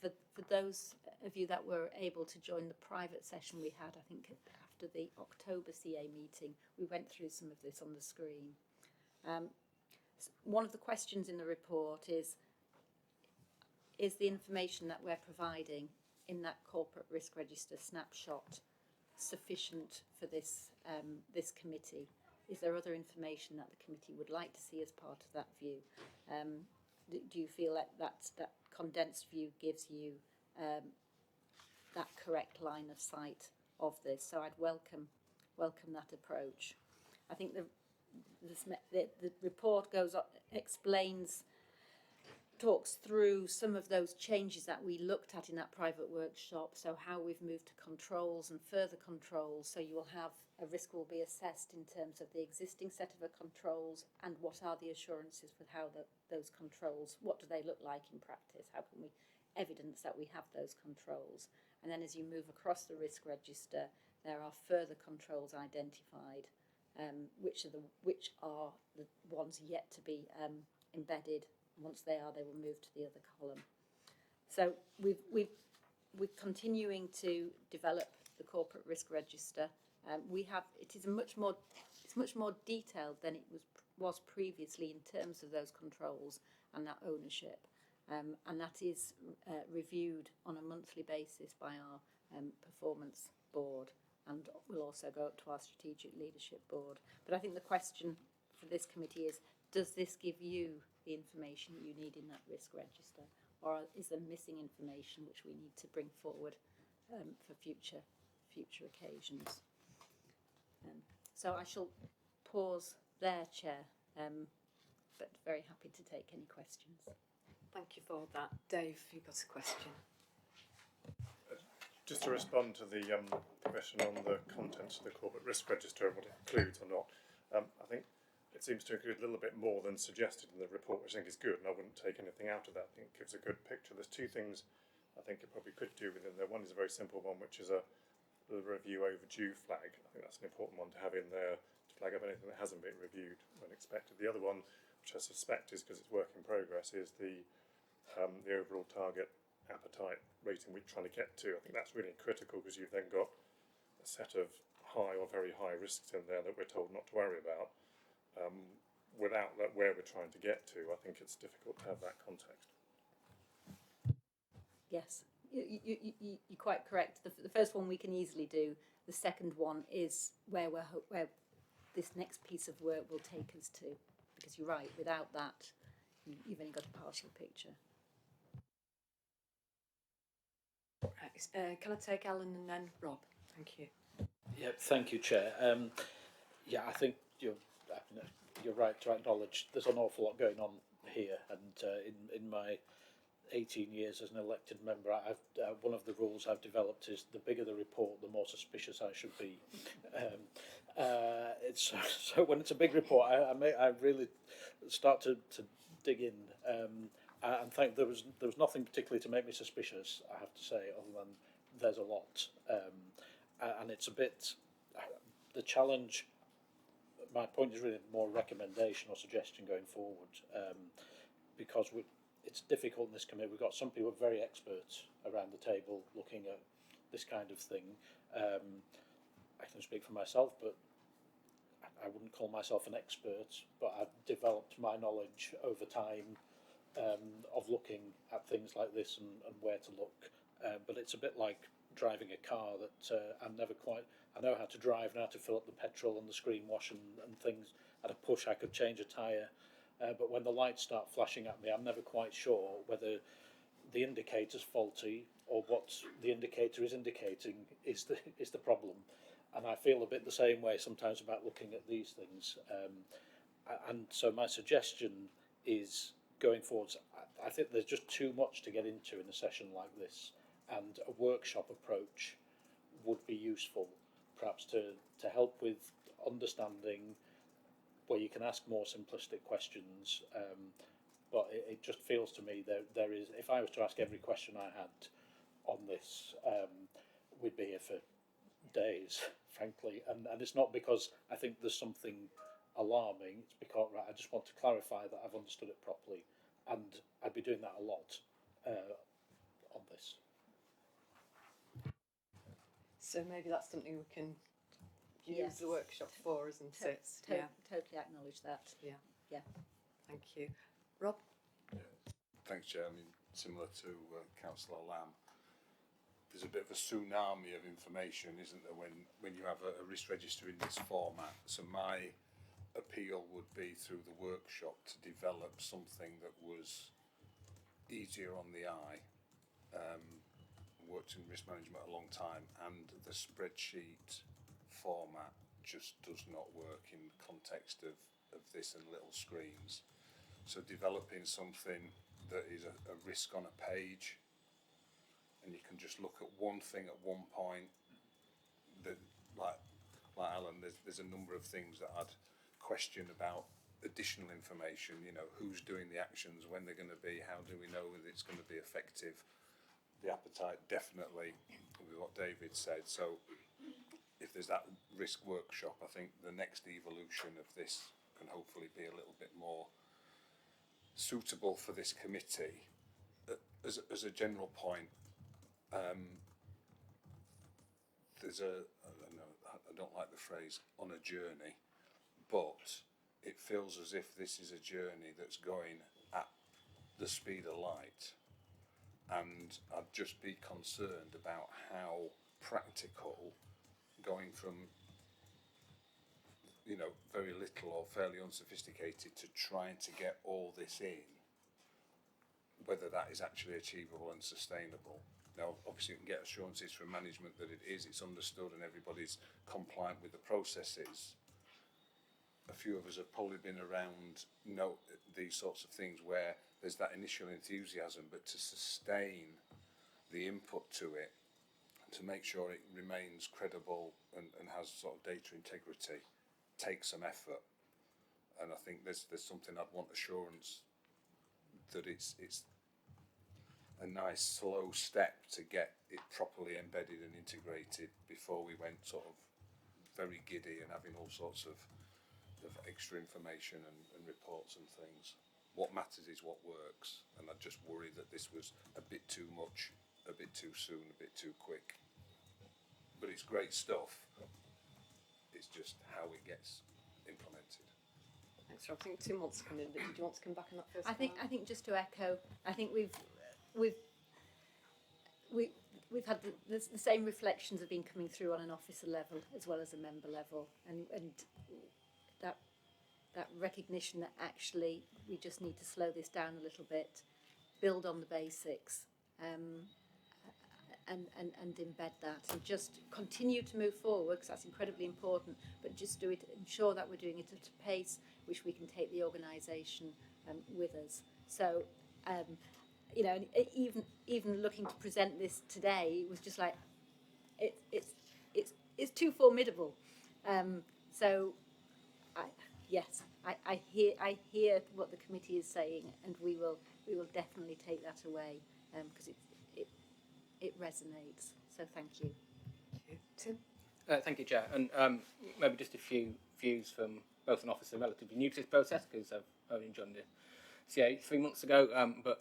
for those of you that were able to join the private session we had, I think after the October CA meeting, we went through some of this on the screen. One of the questions in the report is the information that we're providing in that corporate risk register snapshot sufficient for this committee? Is there other information that the committee would like to see as part of that view? Do you feel like that condensed view gives you that correct line of sight of this? So I'd welcome that approach. I think the report talks through some of those changes that we looked at in that private workshop. So how we've moved to controls and further controls. So you will have a risk will be assessed in terms of the existing set of controls and what are the assurances with how those controls, what do they look like in practice? How can we evidence that we have those controls? And then as you move across the risk register, there are further controls identified, which are the ones yet to be embedded. Once they are, they will move to the other column. So we're continuing to develop the corporate risk register. It is much more detailed than it was previously in terms of those controls and that ownership, and that is reviewed on a monthly basis by our performance board, and will also go up to our strategic leadership board. But I think the question for this committee is, does this give you the information you need in that risk register, or is there missing information which we need to bring forward for future occasions? So I shall pause there, Chair, but very happy to take any questions. Thank you for that. Dave, you've got a question. Just to respond to the question on the contents of the corporate risk register and what it includes or not, I think it seems to include a little bit more than suggested in the report, which I think is good, and I wouldn't take anything out of that. I think it gives a good picture. There's two things I think it probably could do within there. One is a very simple one, which is a review overdue flag. I think that's an important one to have in there to flag up anything that hasn't been reviewed when expected. The other one, which I suspect is because it's work in progress, is the overall target appetite rating we're trying to get to. I think that's really critical because you've then got a set of high or very high risks in there that we're told not to worry about. Without that, where we're trying to get to, I think it's difficult to have that context. Yes, you're quite correct. The first one we can easily do. The second one is where this next piece of work will take us to, because you're right. Without that, you've only got a partial picture. Can I take Alan and then Rob? Thank you. Yeah, thank you, Chair. Yeah, I think you're right to acknowledge there's an awful lot going on here, and in my 18 years as an elected member, one of the rules I've developed is the bigger the report, the more suspicious I should be. So when it's a big report, I really start to dig in. And think there was nothing particularly to make me suspicious, I have to say, other than there's a lot, and it's a bit the challenge. My point is really more recommendation or suggestion going forward, because it's difficult in this committee. We've got some people who are very experts around the table looking at this kind of thing. I can speak for myself, but I wouldn't call myself an expert, but I've developed my knowledge over time of looking at things like this and where to look. But it's a bit like driving a car that I know how to drive and how to fill up the petrol and the screen wash and things. At a push I could change a tyre, but when the lights start flashing at me, I'm never quite sure whether the indicator's faulty or what the indicator is indicating is the problem. And I feel a bit the same way sometimes about looking at these things. And so my suggestion is going forwards, I think there's just too much to get into in a session like this, and a workshop approach would be useful, perhaps to help with understanding where you can ask more simplistic questions. But it just feels to me that there is, if I was to ask every question I had on this, we'd be here for days, frankly. And it's not because I think there's something alarming, it's because, right, I just want to clarify that I've understood it properly, and I'd be doing that a lot on this. So maybe that's something we can use Yes. the workshop for, isn't it? Totally acknowledge that. Thank you. Rob? Thanks, Chair. I mean, similar to Councillor Lamb, there's a bit of a tsunami of information, isn't there, when you have a risk register in this format. So my appeal would be through the workshop to develop something that was easier on the eye. Worked in risk management a long time, and the spreadsheet format just does not work in the context of this and little screens. So developing something that is a risk on a page, and you can just look at one thing at one point. That, like Alan, there's a number of things that I'd question about additional information. You know, who's doing the actions, when they're going to be, how do we know whether it's going to be effective? The appetite, definitely, with what David said. So if there's that risk workshop, I think the next evolution of this can hopefully be a little bit more suitable for this committee. As a general point, there's I don't like the phrase on a journey, but it feels as if this is a journey that's going at the speed of light, and I'd just be concerned about how practical going from, you know, very little or fairly unsophisticated to trying to get all this in, whether that is actually achievable and sustainable. Now, obviously, you can get assurances from management that it is, it's understood and everybody's compliant with the processes. A few of us have probably been around these sorts of things where there's that initial enthusiasm, but to sustain the input to it, to make sure it remains credible and has sort of data integrity, takes some effort. And I think there's something I'd want assurance that it's a nice slow step to get it properly embedded and integrated before we went sort of very giddy and having all sorts of extra information and reports and things. What matters is what works, and I just worry that this was a bit too much, a bit too soon, a bit too quick. But it's great stuff. It's just how it gets implemented. Thanks, Rob. I think Tim wants to come in. Did you want to come back on that first? I think just to echo, I think we've had the same reflections have been coming through on an officer level as well as a member level, and that recognition that actually we just need to slow this down a little bit, build on the basics, and embed that, and just continue to move forward, because that's incredibly important, but just ensure that we're doing it at a pace which we can take the organisation with us. So you know, even looking to present this today, it was just like it's too formidable. So I hear what the committee is saying, and we will definitely take that away, because it resonates. So thank you. Tim? Thank you, Chair. And maybe just a few views from both an officer relatively new to this process, because I've only joined the CA 3 months ago,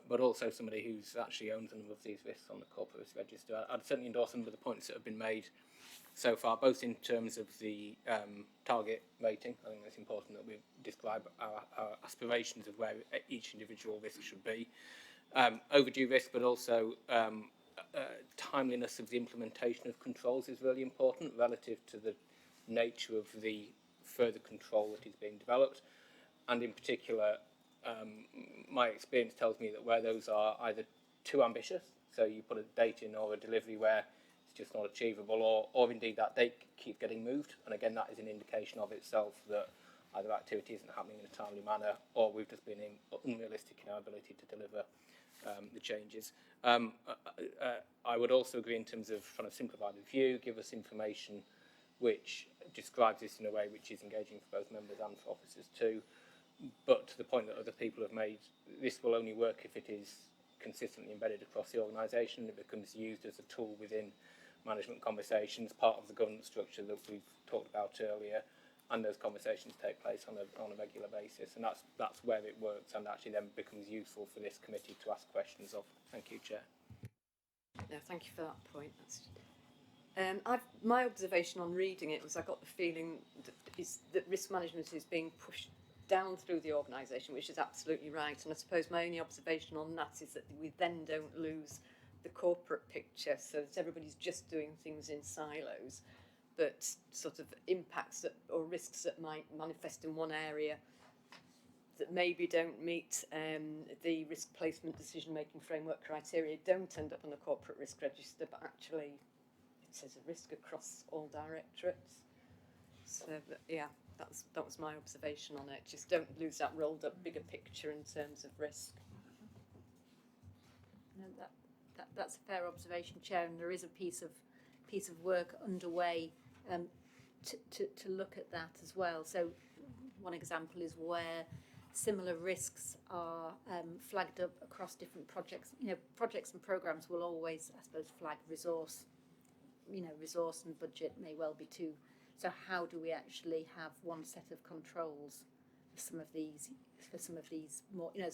but also somebody who's actually owns a number of these risks on the corporate risk register. I'd certainly endorse some of the points that have been made so far, both in terms of the target rating. I think it's important that we describe our aspirations of where each individual risk should be. Overdue risk, but also timeliness of the implementation of controls is really important relative to the nature of the further control that is being developed. And in particular, my experience tells me that where those are either too ambitious, so you put a date in or a delivery where it's just not achievable, or indeed that date keeps getting moved, and again that is an indication of itself that either activity isn't happening in a timely manner, or we've just been unrealistic in our ability to deliver the changes. I would also agree in terms of trying to simplify the view, give us information which describes this in a way which is engaging for both members and for officers too. But to the point that other people have made, this will only work if it is consistently embedded across the organisation. It becomes used as a tool within management conversations, part of the governance structure that we've talked about earlier, and those conversations take place on a regular basis, and that's where it works and actually then becomes useful for this committee to ask questions of. Thank you, Chair. No, thank you for that point. My observation on reading it was I got the feeling that risk management is being pushed down through the organisation, which is absolutely right. And I suppose my only observation on that is that we then don't lose the corporate picture, so that everybody's just doing things in silos, but sort of impacts or risks that might manifest in one area that maybe don't meet the risk placement decision-making framework criteria don't end up on the corporate risk register, but actually it says a risk across all directorates. So yeah, that was my observation on it. Just don't lose that rolled up bigger picture in terms of risk. No, that's a fair observation, Chair, and there is a piece of work underway to look at that as well. So one example is where similar risks are flagged up across different projects. You know, projects and programmes will always, I suppose, flag resource. You know, resource and budget may well be two. So how do we actually have one set of controls for some of these more, you know,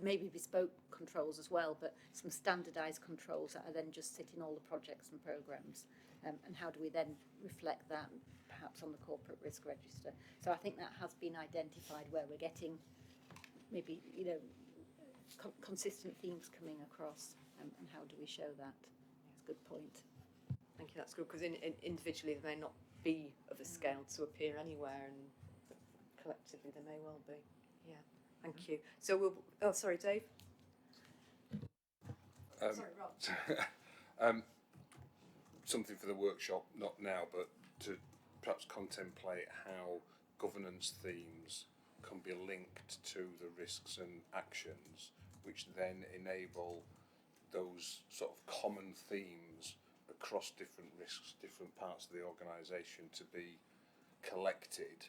maybe bespoke controls as well, but some standardised controls that are then just sit in all the projects and programmes, and how do we then reflect that perhaps on the corporate risk register? So I think that has been identified where we're getting maybe, you know, consistent themes coming across, and how do we show that? That's a good point. Thank you, that's good, because individually they may not be of a scale to appear anywhere, and collectively they may well be. Yeah, thank you. So we'll. Oh, sorry, Dave. Sorry, Rob. Something for the workshop, not now, but to perhaps contemplate how governance themes can be linked to the risks and actions, which then enable those sort of common themes across different risks, different parts of the organisation to be collected,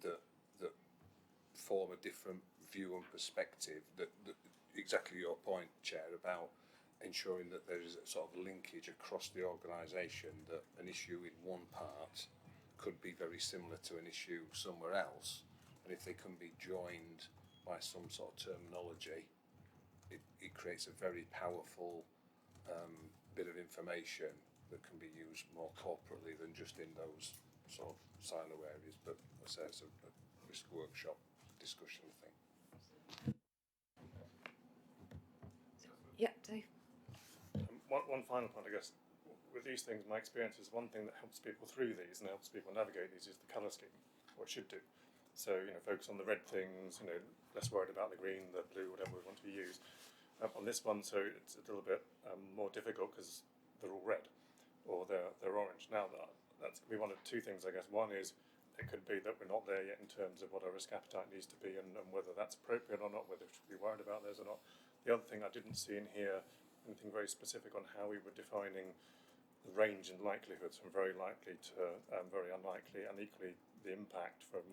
that form a different view and perspective, that exactly your point, Chair, about ensuring that there is a sort of linkage across the organisation, that an issue in one part could be very similar to an issue somewhere else, and if they can be joined by some sort of terminology, it creates a very powerful bit of information that can be used more corporately than just in those sort of silo areas. But I say it's a risk workshop discussion thing. Yeah, Dave. One final point, I guess, with these things, my experience is one thing that helps people through these and helps people navigate these is the colour scheme, or it should do. So, you know, focus on the red things, you know, less worried about the green, the blue, whatever we want to use. On this one, so it's a little bit more difficult because they're all red, or they're orange. Now that's going to be one of two things, I guess. One is it could be that we're not there yet in terms of what our risk appetite needs to be, and whether that's appropriate or not, whether we should be worried about those or not. The other thing I didn't see in here anything very specific on how we were defining the range and likelihoods from very likely to very unlikely, and equally the impact from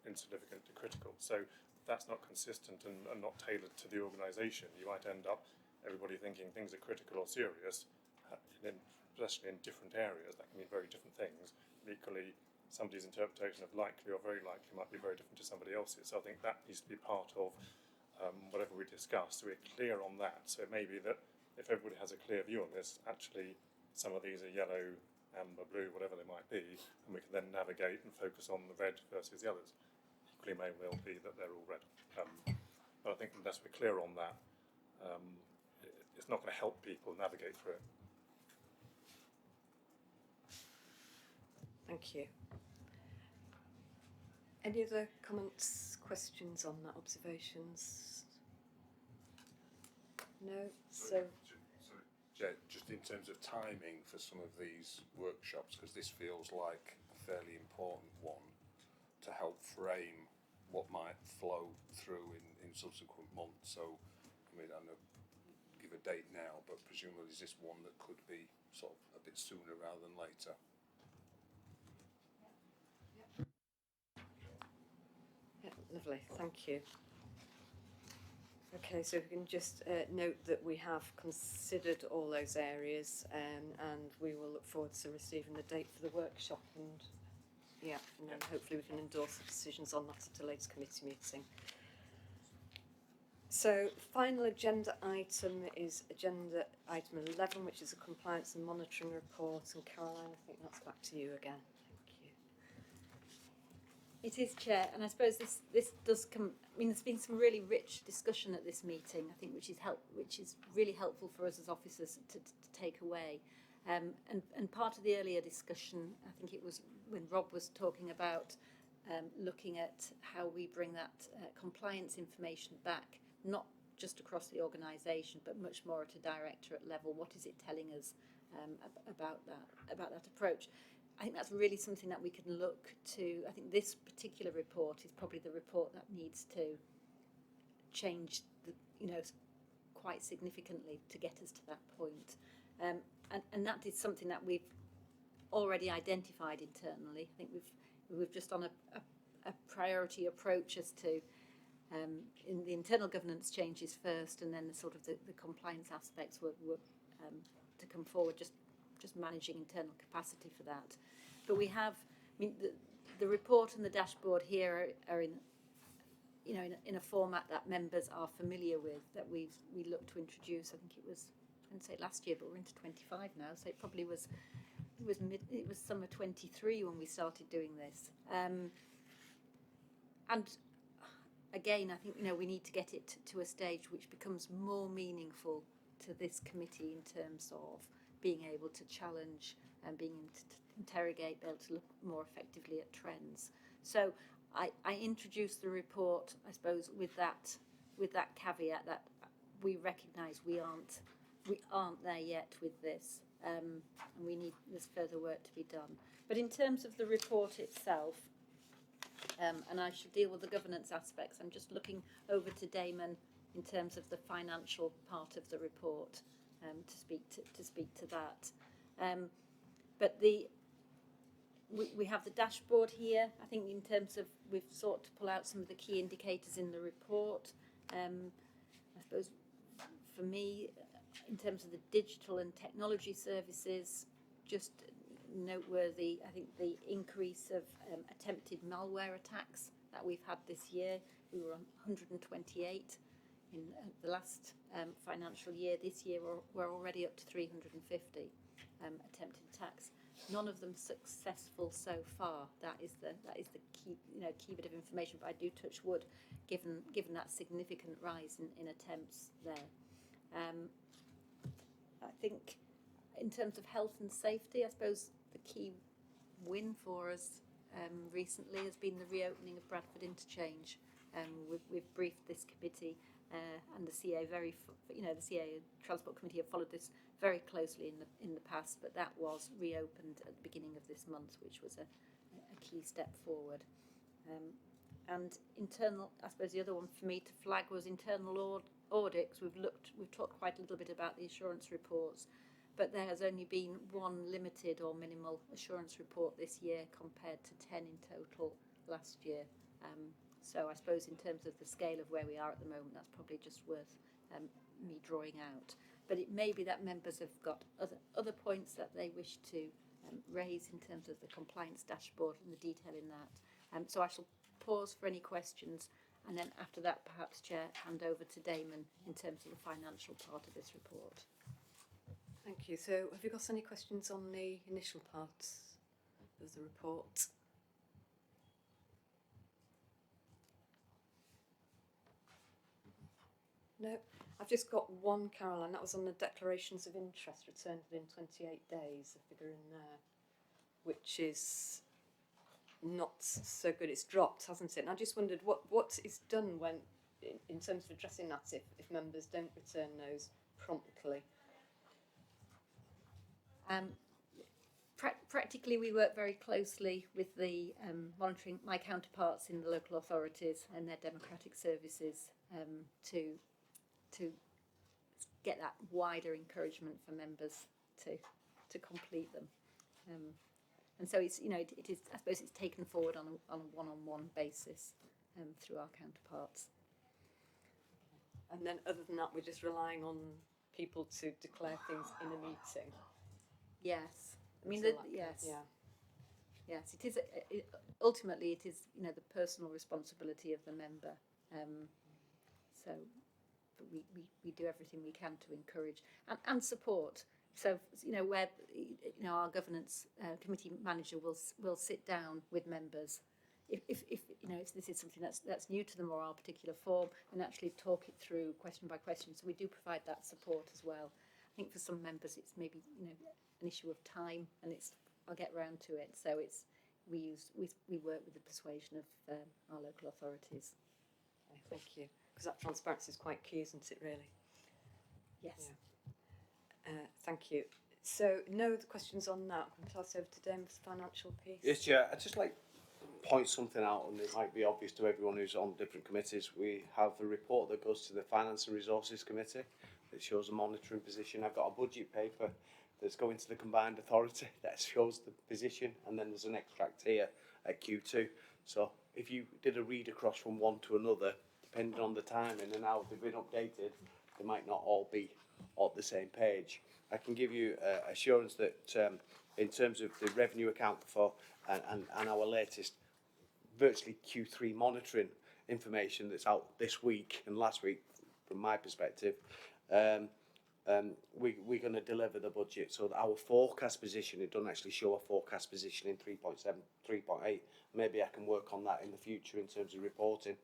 insignificant to critical. So that's not consistent and not tailored to the organisation. You might end up everybody thinking things are critical or serious, especially in different areas. That can mean very different things. And equally, somebody's interpretation of likely or very likely might be very different to somebody else's. So I think that needs to be part of whatever we discuss, so we're clear on that. So it may be that if everybody has a clear view on this, actually some of these are yellow, amber, blue, whatever they might be, and we can then navigate and focus on the red versus the others. Equally may well be that they're all red. But I think unless we're clear on that, it's not going to help people navigate through it. Thank you. Any other comments, questions on that, observations? No? So just in terms of timing for some of these workshops, because this feels like a fairly important one, to help frame what might flow through in subsequent months. So, I mean, I know give a date now, but presumably is this one that could be sort of a bit sooner rather than later? Yeah, lovely, thank you. Okay, so we can just note that we have considered all those areas, and we will look forward to receiving the date for the workshop, and then hopefully we can endorse the decisions on that at a later committee meeting. So, final agenda item is agenda item 11, which is a compliance and monitoring report. And Caroline, I think that's back to you again. Thank you. It is, Chair, and I suppose this does come. I mean, there's been some really rich discussion at this meeting, I think, which is really helpful for us as officers to take away. And part of the earlier discussion, I think it was when Rob was talking about looking at how we bring that compliance information back, not just across the organisation, but much more at a directorate level. What is it telling us about that approach? I think that's really something that we can look to. I think this particular report is probably the report that needs to change, quite significantly to get us to that point. And that is something that we've already identified internally. I think we've just on a priority approach as to in the internal governance changes first, and then the sort of the compliance aspects were to come forward. Just managing internal capacity for that. But we have, I mean, the report and the dashboard here are in, in a format that members are familiar with, that we looked to introduce. I think it was, I was going to say last year, but we're into 25 now, so it probably was summer 23 when we started doing this. And again, I think we need to get it to a stage which becomes more meaningful to this committee in terms of being able to challenge and being able to interrogate, be able to look more effectively at trends. So I introduced the report, I suppose, with that caveat that we recognise we aren't there yet with this, and there's further work to be done. But in terms of the report itself, and I should deal with the governance aspects. I'm just looking over to Damon in terms of the financial part of the report. To speak to that, but we have the dashboard here. I think in terms of we've sought to pull out some of the key indicators in the report. I suppose for me, in terms of the digital and technology services, just noteworthy. I think the increase of attempted malware attacks that we've had this year. We were on 128. In the last financial year. This year we're already up to 350 attempted attacks. None of them successful so far. That is the key bit of information. But I do touch wood, given that significant rise in attempts there. I think in terms of health and safety, I suppose the key win for us recently has been the reopening of Bradford Interchange. We've briefed this committee. And the CA the CA Transport Committee have followed this very closely in the past, but that was reopened at the beginning of this month, which was a key step forward. And internal, I suppose the other one for me to flag was internal audit, because we've talked quite a little bit about the assurance reports, but there has only been one limited or minimal assurance report this year compared to 10 in total last year. So I suppose in terms of the scale of where we are at the moment, that's probably just worth me drawing out. But it may be that members have got other points that they wish to raise in terms of the compliance dashboard and the detail in that. So I shall pause for any questions, and then after that, perhaps, Chair, hand over to Damon in terms of the financial part of this report. Thank you. So have you got any questions on the initial parts of the report? No, I've just got one, Caroline. That was on the declarations of interest returned within 28 days, the figure in there, which is not so good. It's dropped, hasn't it? And I just wondered what is done when, in terms of addressing that, if members don't return those promptly. Practically, we work very closely with the monitoring, my counterparts in the local authorities and their democratic services to get that wider encouragement for members to complete them. And so it's, it is, I suppose it's taken forward on a one-on-one basis through our counterparts. And then other than that, we're just relying on people to declare things in a meeting. Yes. I mean, So yes. Yeah. Yes, it is. Ultimately, it is, the personal responsibility of the member. So, but we do everything we can to encourage and support. So, where our governance committee manager will sit down with members, if this is something that's new to them or our particular form, and actually talk it through question by question. So we do provide that support as well. I think for some members it's maybe an issue of time, and I'll get round to it. So we work with the persuasion of our local authorities. Okay, thank you. Because that transparency is quite key, isn't it? Really. Yes. Yeah. Thank you. So no other questions on that. I'm going to pass over to Dame for the financial piece. Yes, Chair. I'd just like to point something out, and it might be obvious to everyone who's on different committees. We have a report that goes to the Finance and Resources Committee that shows a monitoring position. I've got a budget paper that's going to the Combined Authority that shows the position, and then there's an extract here at Q2. So if you did a read across from one to another, depending on the timing and how they've been updated, they might not all be on the same page. I can give you assurance that in terms of the revenue account for and our latest virtually Q3 monitoring information that's out this week and last week, from my perspective, we're going to deliver the budget. So that our forecast position, it doesn't actually show a forecast position in 3.7, 3.8. Maybe I can work on that in the future in terms of reporting,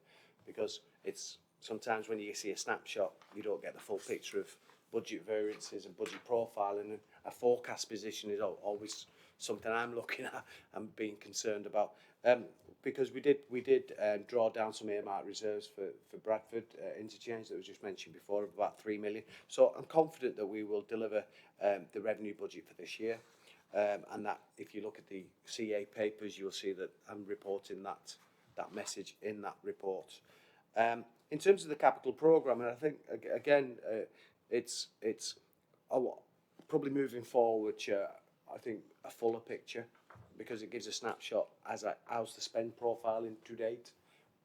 because it's sometimes when you see a snapshot, you don't get the full picture of budget variances and budget profiling, and a forecast position is always something I'm looking at and being concerned about. Because we did draw down some earmarked reserves for Bradford interchange that was just mentioned before, of about 3 million. So I'm confident that we will deliver the revenue budget for this year, and that if you look at the CA papers, you'll see that I'm reporting that message in that report. In terms of the capital programme, and I think again it's probably moving forward, I think a fuller picture, because it gives a snapshot as how's the spend profiling to date.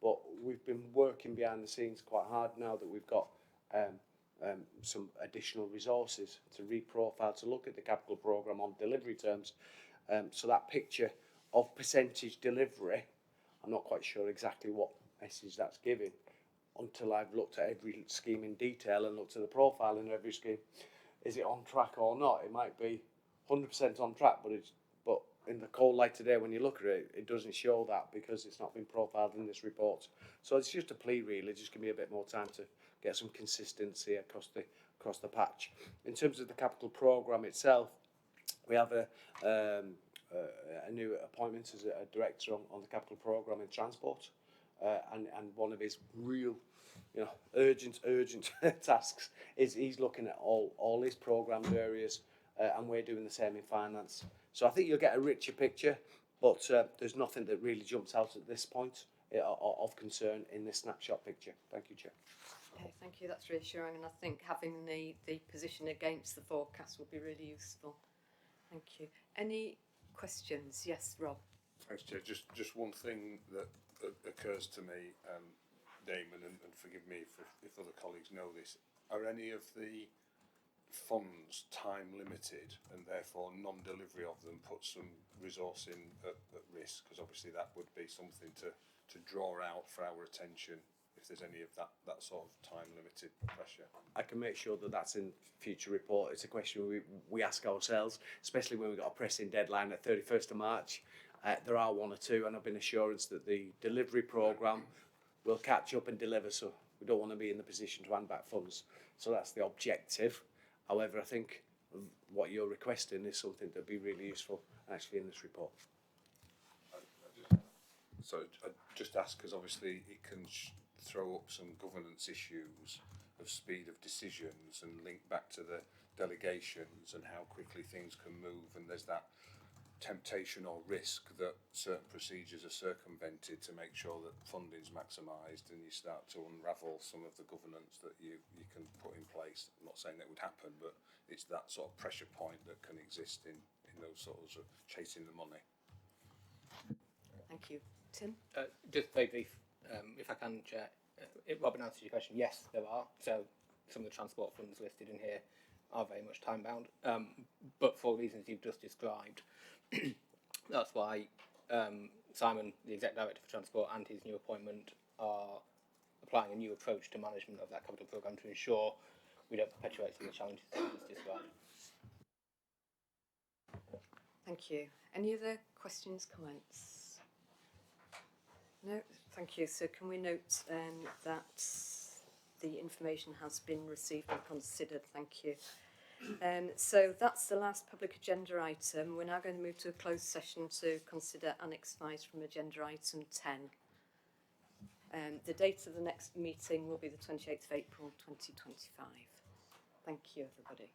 But we've been working behind the scenes quite hard now that we've got some additional resources to reprofile, to look at the capital programme on delivery terms. So that picture of percentage delivery, I'm not quite sure exactly what message that's giving until I've looked at every scheme in detail and looked at the profiling of every scheme. Is it on track or not? It might be 100% on track, but in the cold light today, when you look at it, it doesn't show that because it's not been profiled in this report. So it's just a plea, really. Just give me a bit more time to get some consistency across the patch. In terms of the capital programme itself, we have a new appointment as a director on the capital programme in transport, and one of his real, urgent tasks is he's looking at all his programmed areas, and we're doing the same in finance. So I think you'll get a richer picture, but there's nothing that really jumps out at this point of concern in this snapshot picture. Thank you, Chair. Okay, thank you. That's reassuring, and I think having the position against the forecast will be really useful. Thank you. Any questions? Yes, Rob. Thanks, Chair. Just one thing that occurs to me, Damon, and forgive me if other colleagues know this. Are any of the funds time limited, and therefore non-delivery of them puts some resource in at risk? Because obviously that would be something to draw out for our attention if there's any of that sort of time limited pressure. I can make sure that that's in future report. It's a question we ask ourselves, especially when we've got a pressing deadline at 31st of March. There are one or two, and I've been assured that the delivery programme will catch up and deliver, so we don't want to be in the position to hand back funds. So that's the objective. However, I think what you're requesting is something that would be really useful actually in this report. So I just ask because obviously it can throw up some governance issues of speed of decisions and link back to the delegations and how quickly things can move, and there's that temptation or risk that certain procedures are circumvented to make sure that funding's maximised, and you start to unravel some of the governance that you can put in place. I'm not saying that would happen, but it's that sort of pressure point that can exist in those sorts of chasing the money. Thank you. Tim? Just very brief, if I can, Chair. Robin answered your question. Yes, there are. So some of the transport funds listed in here are very much time bound, but for reasons you've just described. That's why Simon, the Exec Director for Transport, and his new appointment are applying a new approach to management of that capital programme to ensure we don't perpetuate some of the challenges that you just described. Thank you. Any other questions, comments? No, thank you. So can we note that the information has been received and considered? Thank you. So that's the last public agenda item. We're now going to move to a closed session to consider Annex 5 from agenda item 10. The date of the next meeting will be the 28th of April 2025. Thank you, everybody.